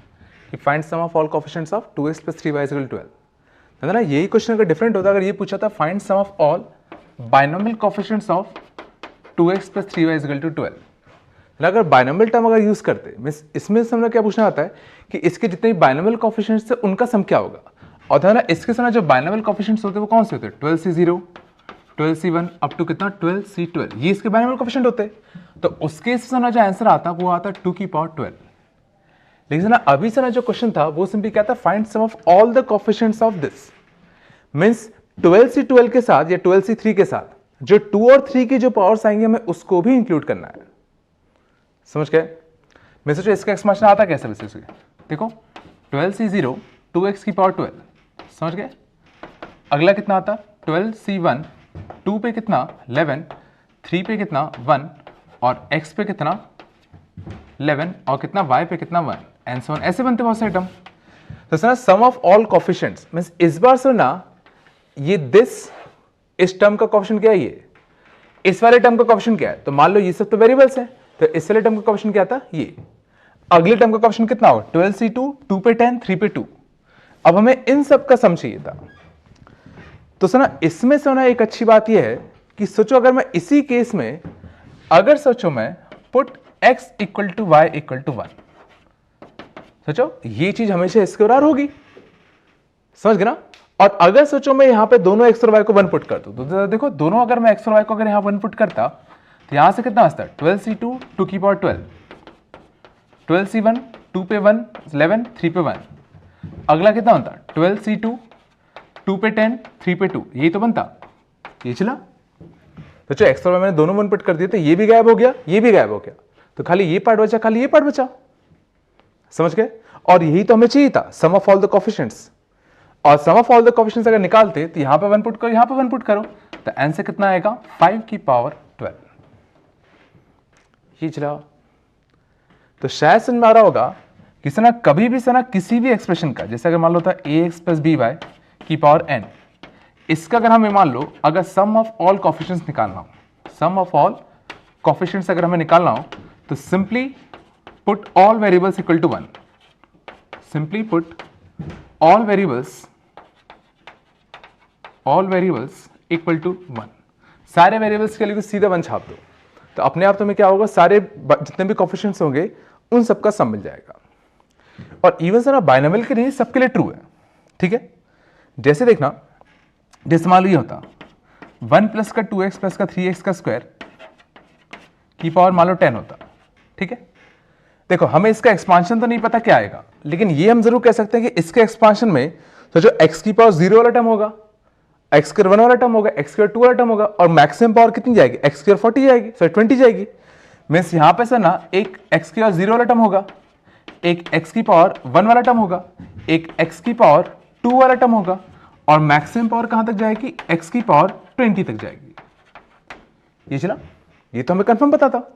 कि find sum of all coefficients of 2x plus 3y is equal to 12, है ना। यही क्वेश्चन अगर डिफरेंट होता, अगर ये पूछा था find sum of all binomial coefficients of 2x plus 3y is equal to 12, अगर बाइनोमियल टर्म अगर यूज करते, मींस इसमें से हमने क्या पूछना आता है कि इसके जितने भी बाइनोमियल कोफिशिएंट्स थे उनका सम क्या होगा, और है ना इसके साथ जो बाइनोमियल कोफिशिएंट्स होते हैं वो कौन से होते हैं, 12c0 12c1 अप टू कितना 12c12, ये इसके बाइनोमियल कोफिशिएंट होते हैं। तो उसके से जो आंसर आता वो आता 2 की पावर 12। लेकिन ना अभी से ना जो क्वेश्चन था वो सिंपली क्या था, find sum of all the coefficients of this, means 12c12 के साथ या 12c3 के साथ जो 2 और 3 की जो पावर्स आएंगे हमें उसको भी इंक्लूड करना है, समझ गए। मैं सोचो इसका एक्सपांशन आता कैसे वैसे से, देखो 12c0 2x की पावर 12, समझ गए। अगला कितना आता 12c1 2 पे कितना 11, 3 पे कितना 1 और x पे कितना 11 और कितना y पे कितना 1 एंड सो ऑन, ऐसे बनते बहुत सारे टर्म। तो sir sum of all coefficients means इस बार सर ना ये दिस इस टर्म का कोफिशिएंट क्या है, ये इस वाले टर्म का कोफिशिएंट क्या है, तो मान लो ये सब तो वेरिएबल्स है, तो इस वाले टर्म का कोफिशिएंट क्या था ये, अगले टर्म का कोफिशिएंट कितना होगा 12c2 2 पे 10 3 पे 2। अब हमें इन सब का सम चाहिए था। तो सुना इसमें से ना एक अच्छी बात यह है कि सोचो अगर मैं इसी केस में अगर सोचो मैं put x equal to Y equal to 1, सोचो ये चीज हमेशा इसके बराबर होगी, समझ गए ना। और अगर सोचो मैं यहां पे दोनों x और y को 1 पुट कर दूं, तो देखो दोनों अगर मैं x और y को अगर यहां 1 पुट करता तो यहां से कितना आता है 12c2 2 की पावर 12, 12c1 2 पे 1 11 3 पे 1, अगला कितना होता 12c2 2 पे 10 3 पे 2, यही तो बनता, ये चला। तो जो एक्स और वाई मैंने दोनों 1 पुट कर दिए तो ये भी गायब हो गया, ये भी गायब हो गया, तो खाली ये पार्ट बचा, खाली ये पार्ट बचा, समझ गए। और यही तो हमें चाहिए था, सम ऑफ ऑल द कोफिशिएंट्स, और सम ऑफ ऑल द कोफिशिएंट्स अगर निकालते तो यहां पे 1 पुट करो, यहां पे 1 पुट करो, तो आंसर कितना आएगा 5 की पावर 12, ये चला। तो शायद समझ में आ रहा होगा कि सना कभी भी सना किसी भी एक्सप्रेशन का, जैसे अगर मान लो था ax प्लस by की पावर n, इसका अगर हमें मान लो अगर सम ऑफ ऑल कोफिशिएंट्स निकालना हो, सम ऑफ ऑल कोफिशिएंट्स अगर हमें निकालना हो तो simply put all variables equal to 1, simply put all variables equal to 1, सारे वेरिएबल्स के लिए सीधा 1 छाप दो, तो अपने आप तुम्हें क्या होगा सारे जितने भी कोफिशिएंट्स होंगे उन सबका सम मिल जाएगा। और इवन सर बाइनोमियल के नहीं सबके लिए ट्रू है, ठीक है। जैसे देखना, जैसे मान लो ये होता 1 प्लस का 2x प्लस का 3x का स्क्वायर की पावर मान लो 10 होता, ठीक है। देखो हमें इसका एक्सपांशन तो नहीं पता क्या आएगा, लेकिन ये हम जरूर कह सकते हैं कि इसके एक्सपांशन में तो जो x की पावर 0 वाला टर्म होगा, x स्क्वायर 1 वाला टर्म होगा, x स्क्वायर 2 वाला टर्म होगा, और मैक्सिमम पावर कितनी जाएगी x स्क्वायर 40 जाएगी, सॉरी 20 जाएगी। मींस यहां पे सर ना एक x स्क्वायर 0 वाला टर्म होगा, एक x की पावर 1 वाला टर्म होगा, एक x की पावर 2 वाला टर्म होगा, और मैक्सिमम पावर कहां तक जाएगी x की पावर 20 तक जाएगी, ये चला, ये तो हमें कंफर्म पता था।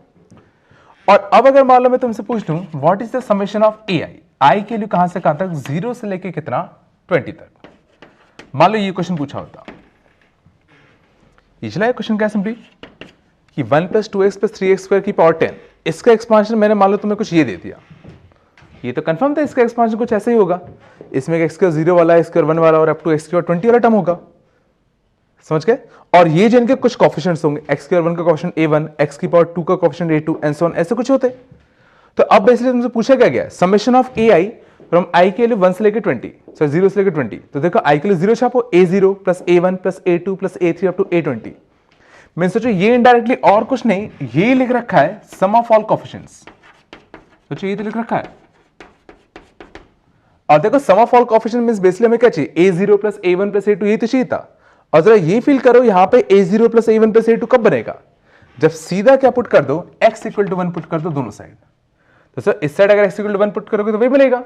और अब अगर मान लो मैं तुमसे पूछ लूं what is the summation of ai के लिए कहां से कहां तक 0 से लेके कितना 20 तक, मान लो ये क्वेश्चन पूछा होता, ये चला क्वेश्चन क्या सिंपली कि 1 plus 2x plus 3x square की पावर 10, इसका एक्सपांशन मैंने मान लो तुम्हें कुछ ये दे दिया, ये तो कंफर्म था इसका एक्सपांशन कुछ ऐसा ही होगा, इसमें x स्क्वायर 0 वाला, x स्क्वायर 1 वाला और अप टू x स्क्वायर 20 वाला टर्म होगा, समझ गए। और ये जिनके कुछ कोफिशिएंट्स होंगे, x स्क्वायर 1 का कोफिशिएंट a1, x की पावर 2 का coefficient a2 and so on, ऐसे कुछ होते। तो अब बेसिकली तुमसे पूछा क्या गया, summation of ai from i के लिए 1 से लेके 20, सो 0 से लेके 20, तो देखो i के लिए 0 छापो, a0 plus a1 plus a2 plus a3 up to a20। मैं सोचो ये इनडायरेक्टली और कुछ नहीं, ये लिख रखा है सम ऑफ ऑल कोफिशिएंट्स, सोचो ये तो लिख रखा है। और देखो sum of all coefficient means basically हमें क्या चाहिए a0 plus a1 plus a2, ये तो चाहिए था। और जरा ये फील करो यहाँ पे a0 plus a1 plus a2 कब बनेगा, जब सीधा क्या पुट कर दो x इक्वल टू 1 पुट कर दो दोनों साइड। तो सर इस साइड अगर x इक्वल टू 1 पुट करोगे तो वही बनेगा,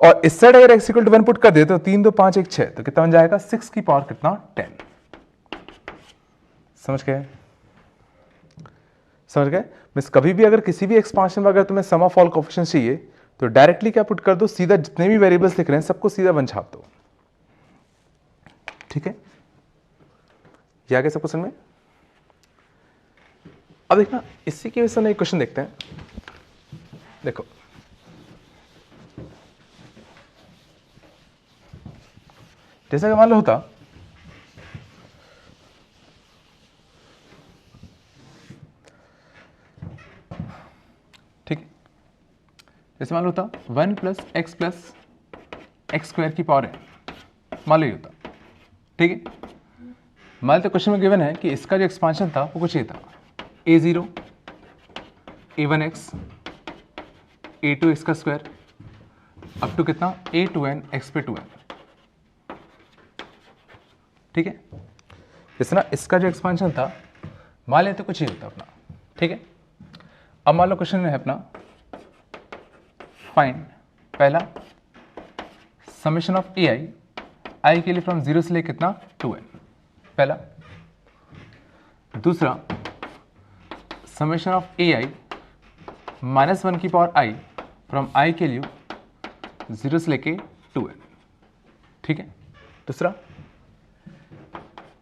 और इस साइड अगर x इक्वल टू 1 पुट कर दे तो 3 2 5 1 6, तो कितना बन जाएगा 6 की पावर कितना 10, समझ गए, समझ गए। मींस कभी भी अगर किसी भी एक्सपांशन में अगर तुम्हें सम ऑफ ऑल कोफिशिएंट्स चाहिए तो डायरेक्टली क्या पुट कर दो, सीधा जितने भी वेरिएबल्स लिख रहे हैं सबको सीधा 1 छाप दो, ठीक है। ये आ गया सबको समझ में? अब देखना इसी की वजह से एक क्वेश्चन देखते हैं। देखो जैसा कि मान लो होता ठीक है, जैसे मान लो होता 1 + x स्क्वायर की पावर है, मान लो ये होता, ठीक है। मान लो क्वेश्चन में गिवन है कि इसका जो एक्सपांशन था वो कुछ ये था, a0 a1x a2x का स्क्वायर अप टू कितना a2n x पे 2n, ठीक है। जैसे ना इसका जो एक्सपांशन था मान लेते कुछ ये होता अपना, ठीक है। अब मान लो क्वेश्चन में है अपना फाइंड पहला समेशन ऑफ आई के लिए फ्रॉम 0 से लेकर कितना 2n, पहला। दूसरा समेशन ऑफ ai -1 की पावर i फ्रॉम i के लिए 0 से लेके 2n, ठीक है, दूसरा।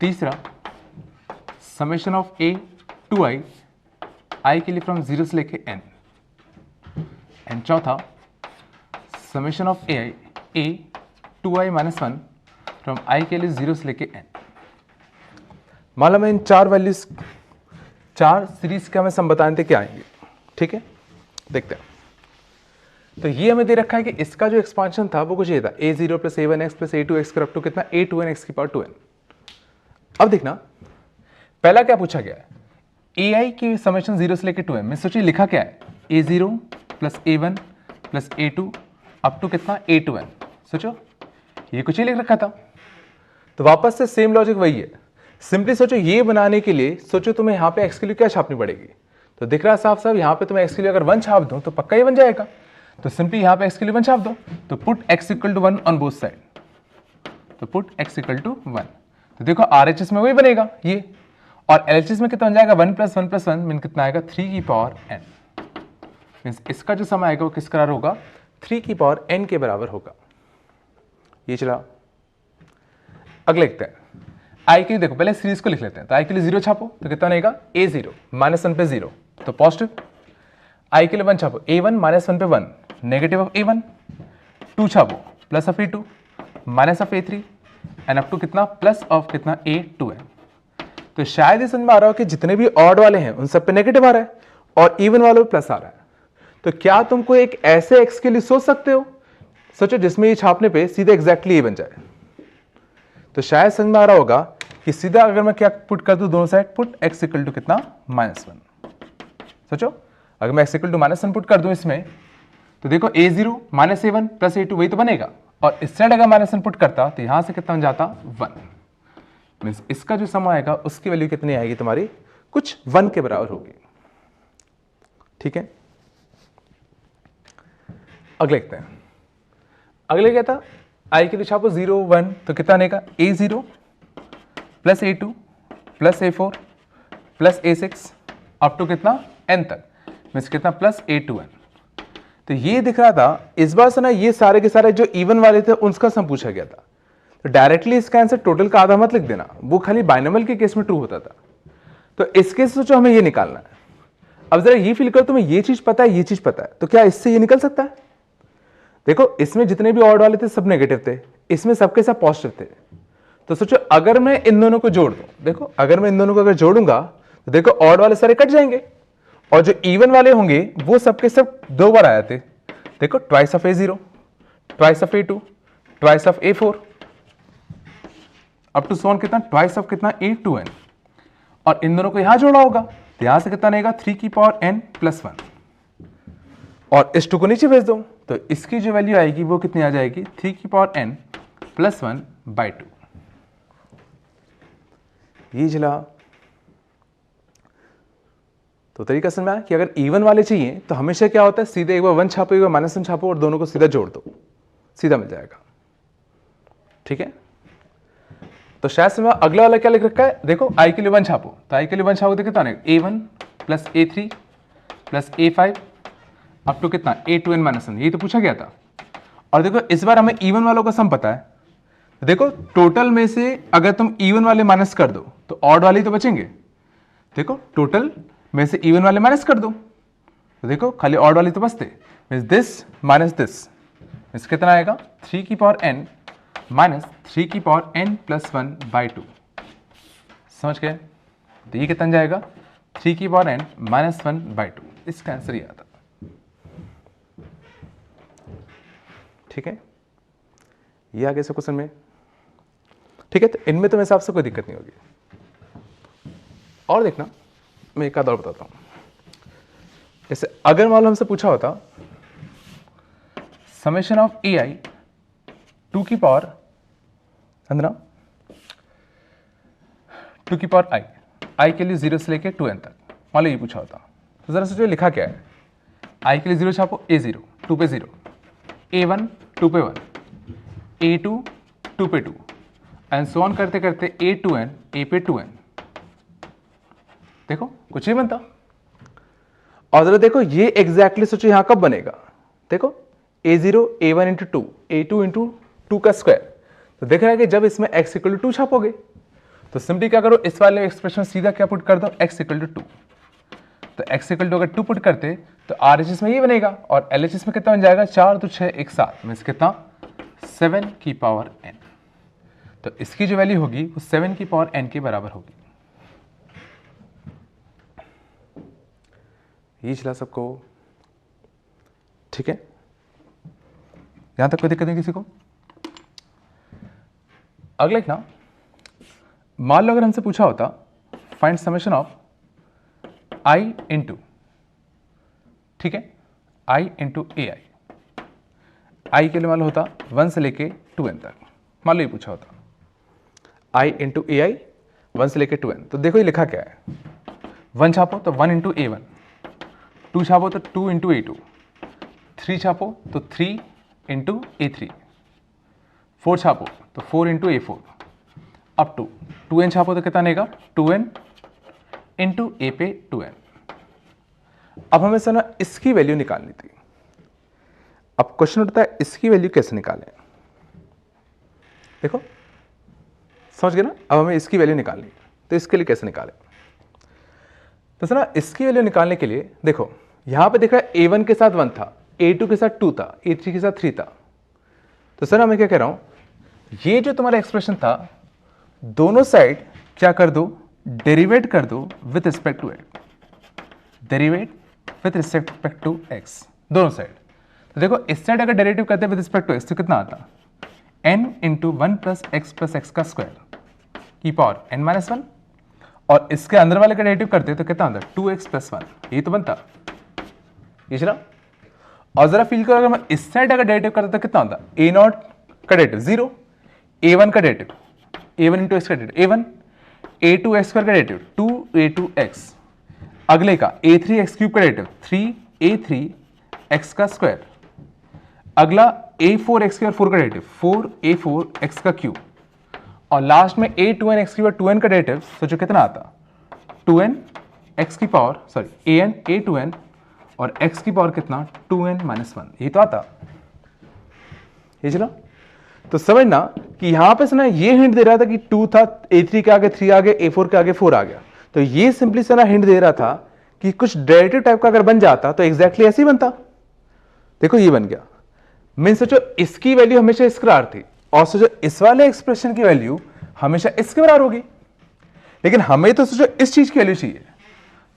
तीसरा summation of a two i के लिए फ्रॉम 0 से लेके n, एंड चौथा summation of a two i -1 from i के लिए 0 से लेके n। मान लो मैं इन चार वैल्यूज, चार सीरीज का हमें सम बताने थे क्या आएंगे, ठीक है, देखते हैं। तो ये हमें दे रखा है कि इसका जो एक्सपांशन था वो कुछ ये था a0 + a1x + a2x up to कितना a2nx की पावर 2n। अब देखना पहला क्या पूछा गया है, ai की समेशन 0 से लेकर 2n में, सोचिए लिखा क्या है a0 + a1 + a2 up to कितना a2n, सोचो ये कुछ ही लिख रखा था। तो वापस से सेम लॉजिक वही है, सिंपली सोचो ये बनाने के लिए सोचो तुम्हें यहाँ पे x के लिए क्या छापनी पड़ेगी, तो दिख रहा है साफ साफ यहाँ पे तुम्हें x के लिए अगर 1 छाप दो तो पक्का ये बन जाएगा। तो सिंपली यहाँ पे x के लिए 1 छाप दो, तो put x = 1 on both side, तो पुट x = 1। तो देखो RHS में वही बनेगा ये, और LHS में कितना बन जाएगा 1 + 1 + 1 मीन कितना आएगा 3 की पावर n, मीन्स इसका जो सम आएगा वो किस बराबर होगा 3 की पावर n के बराबर होगा। ये चला अगले लिखते हैं आई के लिए, देखो पहले सीरीज को लिख लेते हैं। तो आई के लिए 0 छापो तो कितना बनेगा a0 -1 पे 0 तो पॉजिटिव, आई के लिए 1 छापो a1 -1 पे 1 नेगेटिव ऑफ a1, 2 छापो plus of a2 minus of a3 and up to कितना प्लस ऑफ कितना a2n। तो शायद ये समझ में आ रहा हो कि जितने भी ऑड वाले हैं उन सब पे नेगेटिव आ रहा है और इवन वालों पे प्लस आ रहा है। तो क्या तुमको एक ऐसे एक्स के लिए सोच सकते हो, सोचो जिसमें ये छापने पे सीधे एग्जैक्टली ये बन जाए। तो शायद समझ में आ रहा होगा कि सीधा अगर मैं क्या पुट कर दूं दोनों साइड, पुट x = कितना -1। सोचो अगर मैं x = -1 पुट कर दूं इसमें, तो देखो a0 -a1 + a2 वही तो बनेगा, और इस साइड अगर -1 पुट करता तो यहां से कितना बन जाता 1, मीन्स इसका जो सम आएगा उसकी वैल्यू कितनी आएगी तुम्हारी कुछ 1 के बराबर होगी, ठीक है। अगले देखते हैं, अगले क्या था आई के लिए छापो 0 1 तो कितना बनेगा a0 + a2 + a4 + a6 up to कितना n तक, मीन्स कितना प्लस a2n। तो ये दिख रहा था इस बार से ना, ये सारे के सारे जो इवन वाले थे उनका सम पूछा गया था। तो डायरेक्टली इसका आंसर टोटल का आधा मत लिख देना, वो खाली बाइनोमियल के केस में ट्रू होता था। तो इस केस से जो हमें ये निकालना है, अब जरा ये फील करो तुम्हें ये चीज पता है ये चीज पता है, तो क्या इससे ये निकल सकता है। देखो इसमें जितने भी ऑड वाले थे सब नेगेटिव थे, इसमें सबके सब पॉजिटिव थे। तो सोचो अगर मैं इन दोनों को जोड़ दूं, देखो अगर मैं इन दोनों को अगर जोड़ूंगा तो देखो ऑड वाले सारे कट जाएंगे और जो इवन वाले होंगे वो सबके सब 2 बार आए थे। देखो twice of a0 twice of a2 twice of a4 up to सोन कितना ट्वाइस ऑफ कितना a2n, और इन दोनों को यहां जोड़ा होगा तो यहां से कितना आएगा 3 की पावर n + 1, और इस 2 को नीचे भेज दो तो इसकी जो वैल्यू आएगी वो कितनी आ जाएगी 3 की पावर n + 1/2। ये चला तो तरीका समझ में आया कि अगर इवन वाले चाहिए तो हमेशा क्या होता है सीधे एक बार 1 छापो एक बार -1 छापो और दोनों को सीधा जोड़ दो, सीधा मिल जाएगा, ठीक है। तो शायद समझ अगला वाला क्या लिख रखा है, देखो आई के लिए 1 छापो तो आई के लिए 1 छापो तो कितना a1 + a3 + a5 up to कितना a2n - 1, ये तो पूछा गया था। और देखो इस बार हमें इवन वालों का सम पता है, देखो टोटल में से अगर तुम इवन वाले माइनस कर दो तो ऑड वाले तो बचेंगे। देखो टोटल में से इवन वाले माइनस कर दो तो देखो खाली ऑड वाले तो बचते। Means this minus this, means कितना आएगा 3 की पावर n माइनस 3 की पावर n प्लस 1/2। समझ गए? तो ये कितना जाएगा 3 की पावर n माइनस 1/2। इसका आंसर ये आता। ठीक है, ये आगे से क्वेश्चन में। ठीक है, तो इनमें तो मेरे हिसाब से कोई दिक्कत नहीं होगी। और देखना, मैं एक आध और बताता हूं। जैसे अगर मान लो हमसे पूछा होता समेशन ऑफ ए आई 2 की पावर अंदर 2 की पावर आई के लिए 0 से लेके 2n तक मान लो ये पूछा होता, तो जरा सोचो लिखा क्या है। आई के लिए 0 छापो, a0 2 पे 0, a1 2 पे 1, a2 2 पे 2 एंड सो ऑन करते करते a2n a पे 2n। देखो कुछ नहीं बनता। और जरा देखो ये एग्जैक्टली सोचो यहां कब बनेगा। देखो a0 a1 into 2 a2 into 2 का स्क्वायर। तो देख रहा है कि जब इसमें x इक्वल टू 2 छापोगे तो सिंपली क्या करो, इस वाले एक्सप्रेशन सीधा क्या पुट कर दो, x इक्वल टू 2। तो x इक्वल टू अगर 2 पुट करते तो RHS में ये बनेगा और LHS में कितना बन जाएगा 4 तो 6 1 7 मीन्स कितना 7 की पावर n। तो इसकी जो वैल्यू होगी वो 7 की पावर n के बराबर होगी। ये चला सबको। ठीक है, यहां तक कोई दिक्कत नहीं किसी को। अगला एक ना, मान लो अगर हमसे पूछा होता find summation of i into, ठीक है, i इंटू ए आई के लिए मान लो होता 1 से लेके 2n तक। मान लो ये पूछा होता i इंटू ए आई 1 से लेके 2n। तो देखो ये लिखा क्या है, 1 छापो तो 1 इंटू ए 1, 2 छापो तो 2 इंटू ए 2, 3 छापो तो 3 इंटू ए 3, 4 छापो तो 4 into A 4, up to 2n छापो तो कितना आएगा 2n इंटू ए पे 2n। अब हमें सर ना इसकी वैल्यू निकालनी थी। अब क्वेश्चन उठता है इसकी वैल्यू कैसे निकालें। देखो समझ गए ना, अब हमें इसकी वैल्यू निकालनी है तो इसके लिए कैसे निकालें। तो सर ना इसकी वैल्यू निकालने के लिए देखो यहां पे देख रहा है a1 के साथ 1 था, a2 के साथ 2 था, a3 के साथ 3 था। तो सर मैं क्या कह रहा हूं, ये जो तुम्हारा एक्सप्रेशन था दोनों साइड क्या कर दो, डेरिवेट कर दो with respect to X, derivate with respect to X दोनों साइड। तो देखो इस साइड अगर डेरिवेटिव करते हैं विथ रिस्पेक्ट टू एक्स तो कितना आता n इंटू 1 प्लस एक्स का स्क्वायर की पावर n माइनस 1, और इसके अंदर वाले का डेरिवेटिव करते तो कितना आता 2x प्लस 1, ये तो बनता ये चला। और जरा फील करो अगर मैं इस साइड अगर डेरिवेटिव करता तो कितना आता a0 का डेरिवेटिव 0, a1 का डेरिवेटिव a1 इंटू एक्स का derivative a1, a2 x square का डेरिवेटिव 2a2x, अगले का a3 एक्स क्यूब का डेरिवेटिव 3a3 एक्स का स्क्वायर, अगला a4 एक्स क्यूब 4 का डेरिवेटिव 4a4 एक्स का क्यूब, और लास्ट में a2n एक्स क्यूब 2n का डेरिवेटिव सोचो कितना आता 2n एक्स की पावर सॉरी an a2n और x की पावर कितना 2n माइनस 1, ये तो आता ये चलो। तो समझना कि यहां पे ना ये हिंट दे रहा था कि 2 था, a3 के आगे 3 आ गया, a4 के आगे 4 आ गया। तो ये सिंपली से ना हिंट दे रहा था कि कुछ डेरिवेटिव टाइप का अगर बन जाता तो एग्जैक्टली ऐसे ही बनता। देखो ये बन गया, मीन सोचो इसकी वैल्यू हमेशा इसके बराबर थी और सोचो इस वाले एक्सप्रेशन की वैल्यू हमेशा इसके बराबर होगी, लेकिन हमें तो सोचो इस चीज की वैल्यू चाहिए।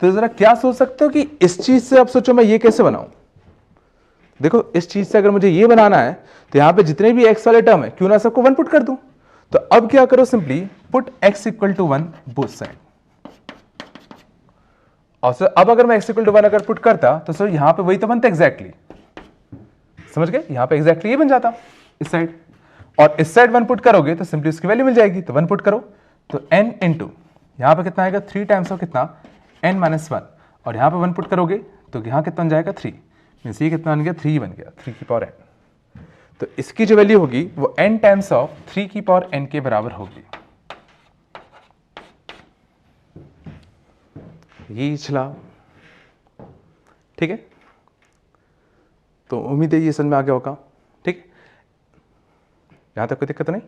तो जरा क्या सोच सकते हो कि इस चीज से अब सोचो मैं ये कैसे बनाऊं। देखो इस चीज से अगर मुझे ये बनाना है तो यहां पे जितने भी x वाले टर्म है क्यों ना सबको 1 पुट कर दूं। तो अब क्या करो, simply put x equal to 1 both side. और सर अब अगर मैं x इक्वल टू 1 अगर पुट करता तो सर यहां पे वही तो बनता एग्जैक्टली, समझ गए, यहां पे एग्जैक्टली ये बन जाता इस साइड, और इस साइड 1 पुट करोगे तो सिंपली उसकी वैल्यू मिल जाएगी। तो 1 पुट करो तो n इंटू यहां पे कितना आएगा 3 टाइम्स ऑफ कितना n माइनस 1, और यहां पे 1 पुट करोगे तो यहां कितना बन जाएगा 3, मीन्स ये कितना बन गया 3 बन गया 3 की पावर n। तो इसकी जो वैल्यू होगी वो n टाइम्स ऑफ 3 की पावर n के बराबर होगी। ये चला, ठीक है। तो उम्मीद है ये समझ में आ गया होगा, ठीक, यहां तक कोई दिक्कत नहीं।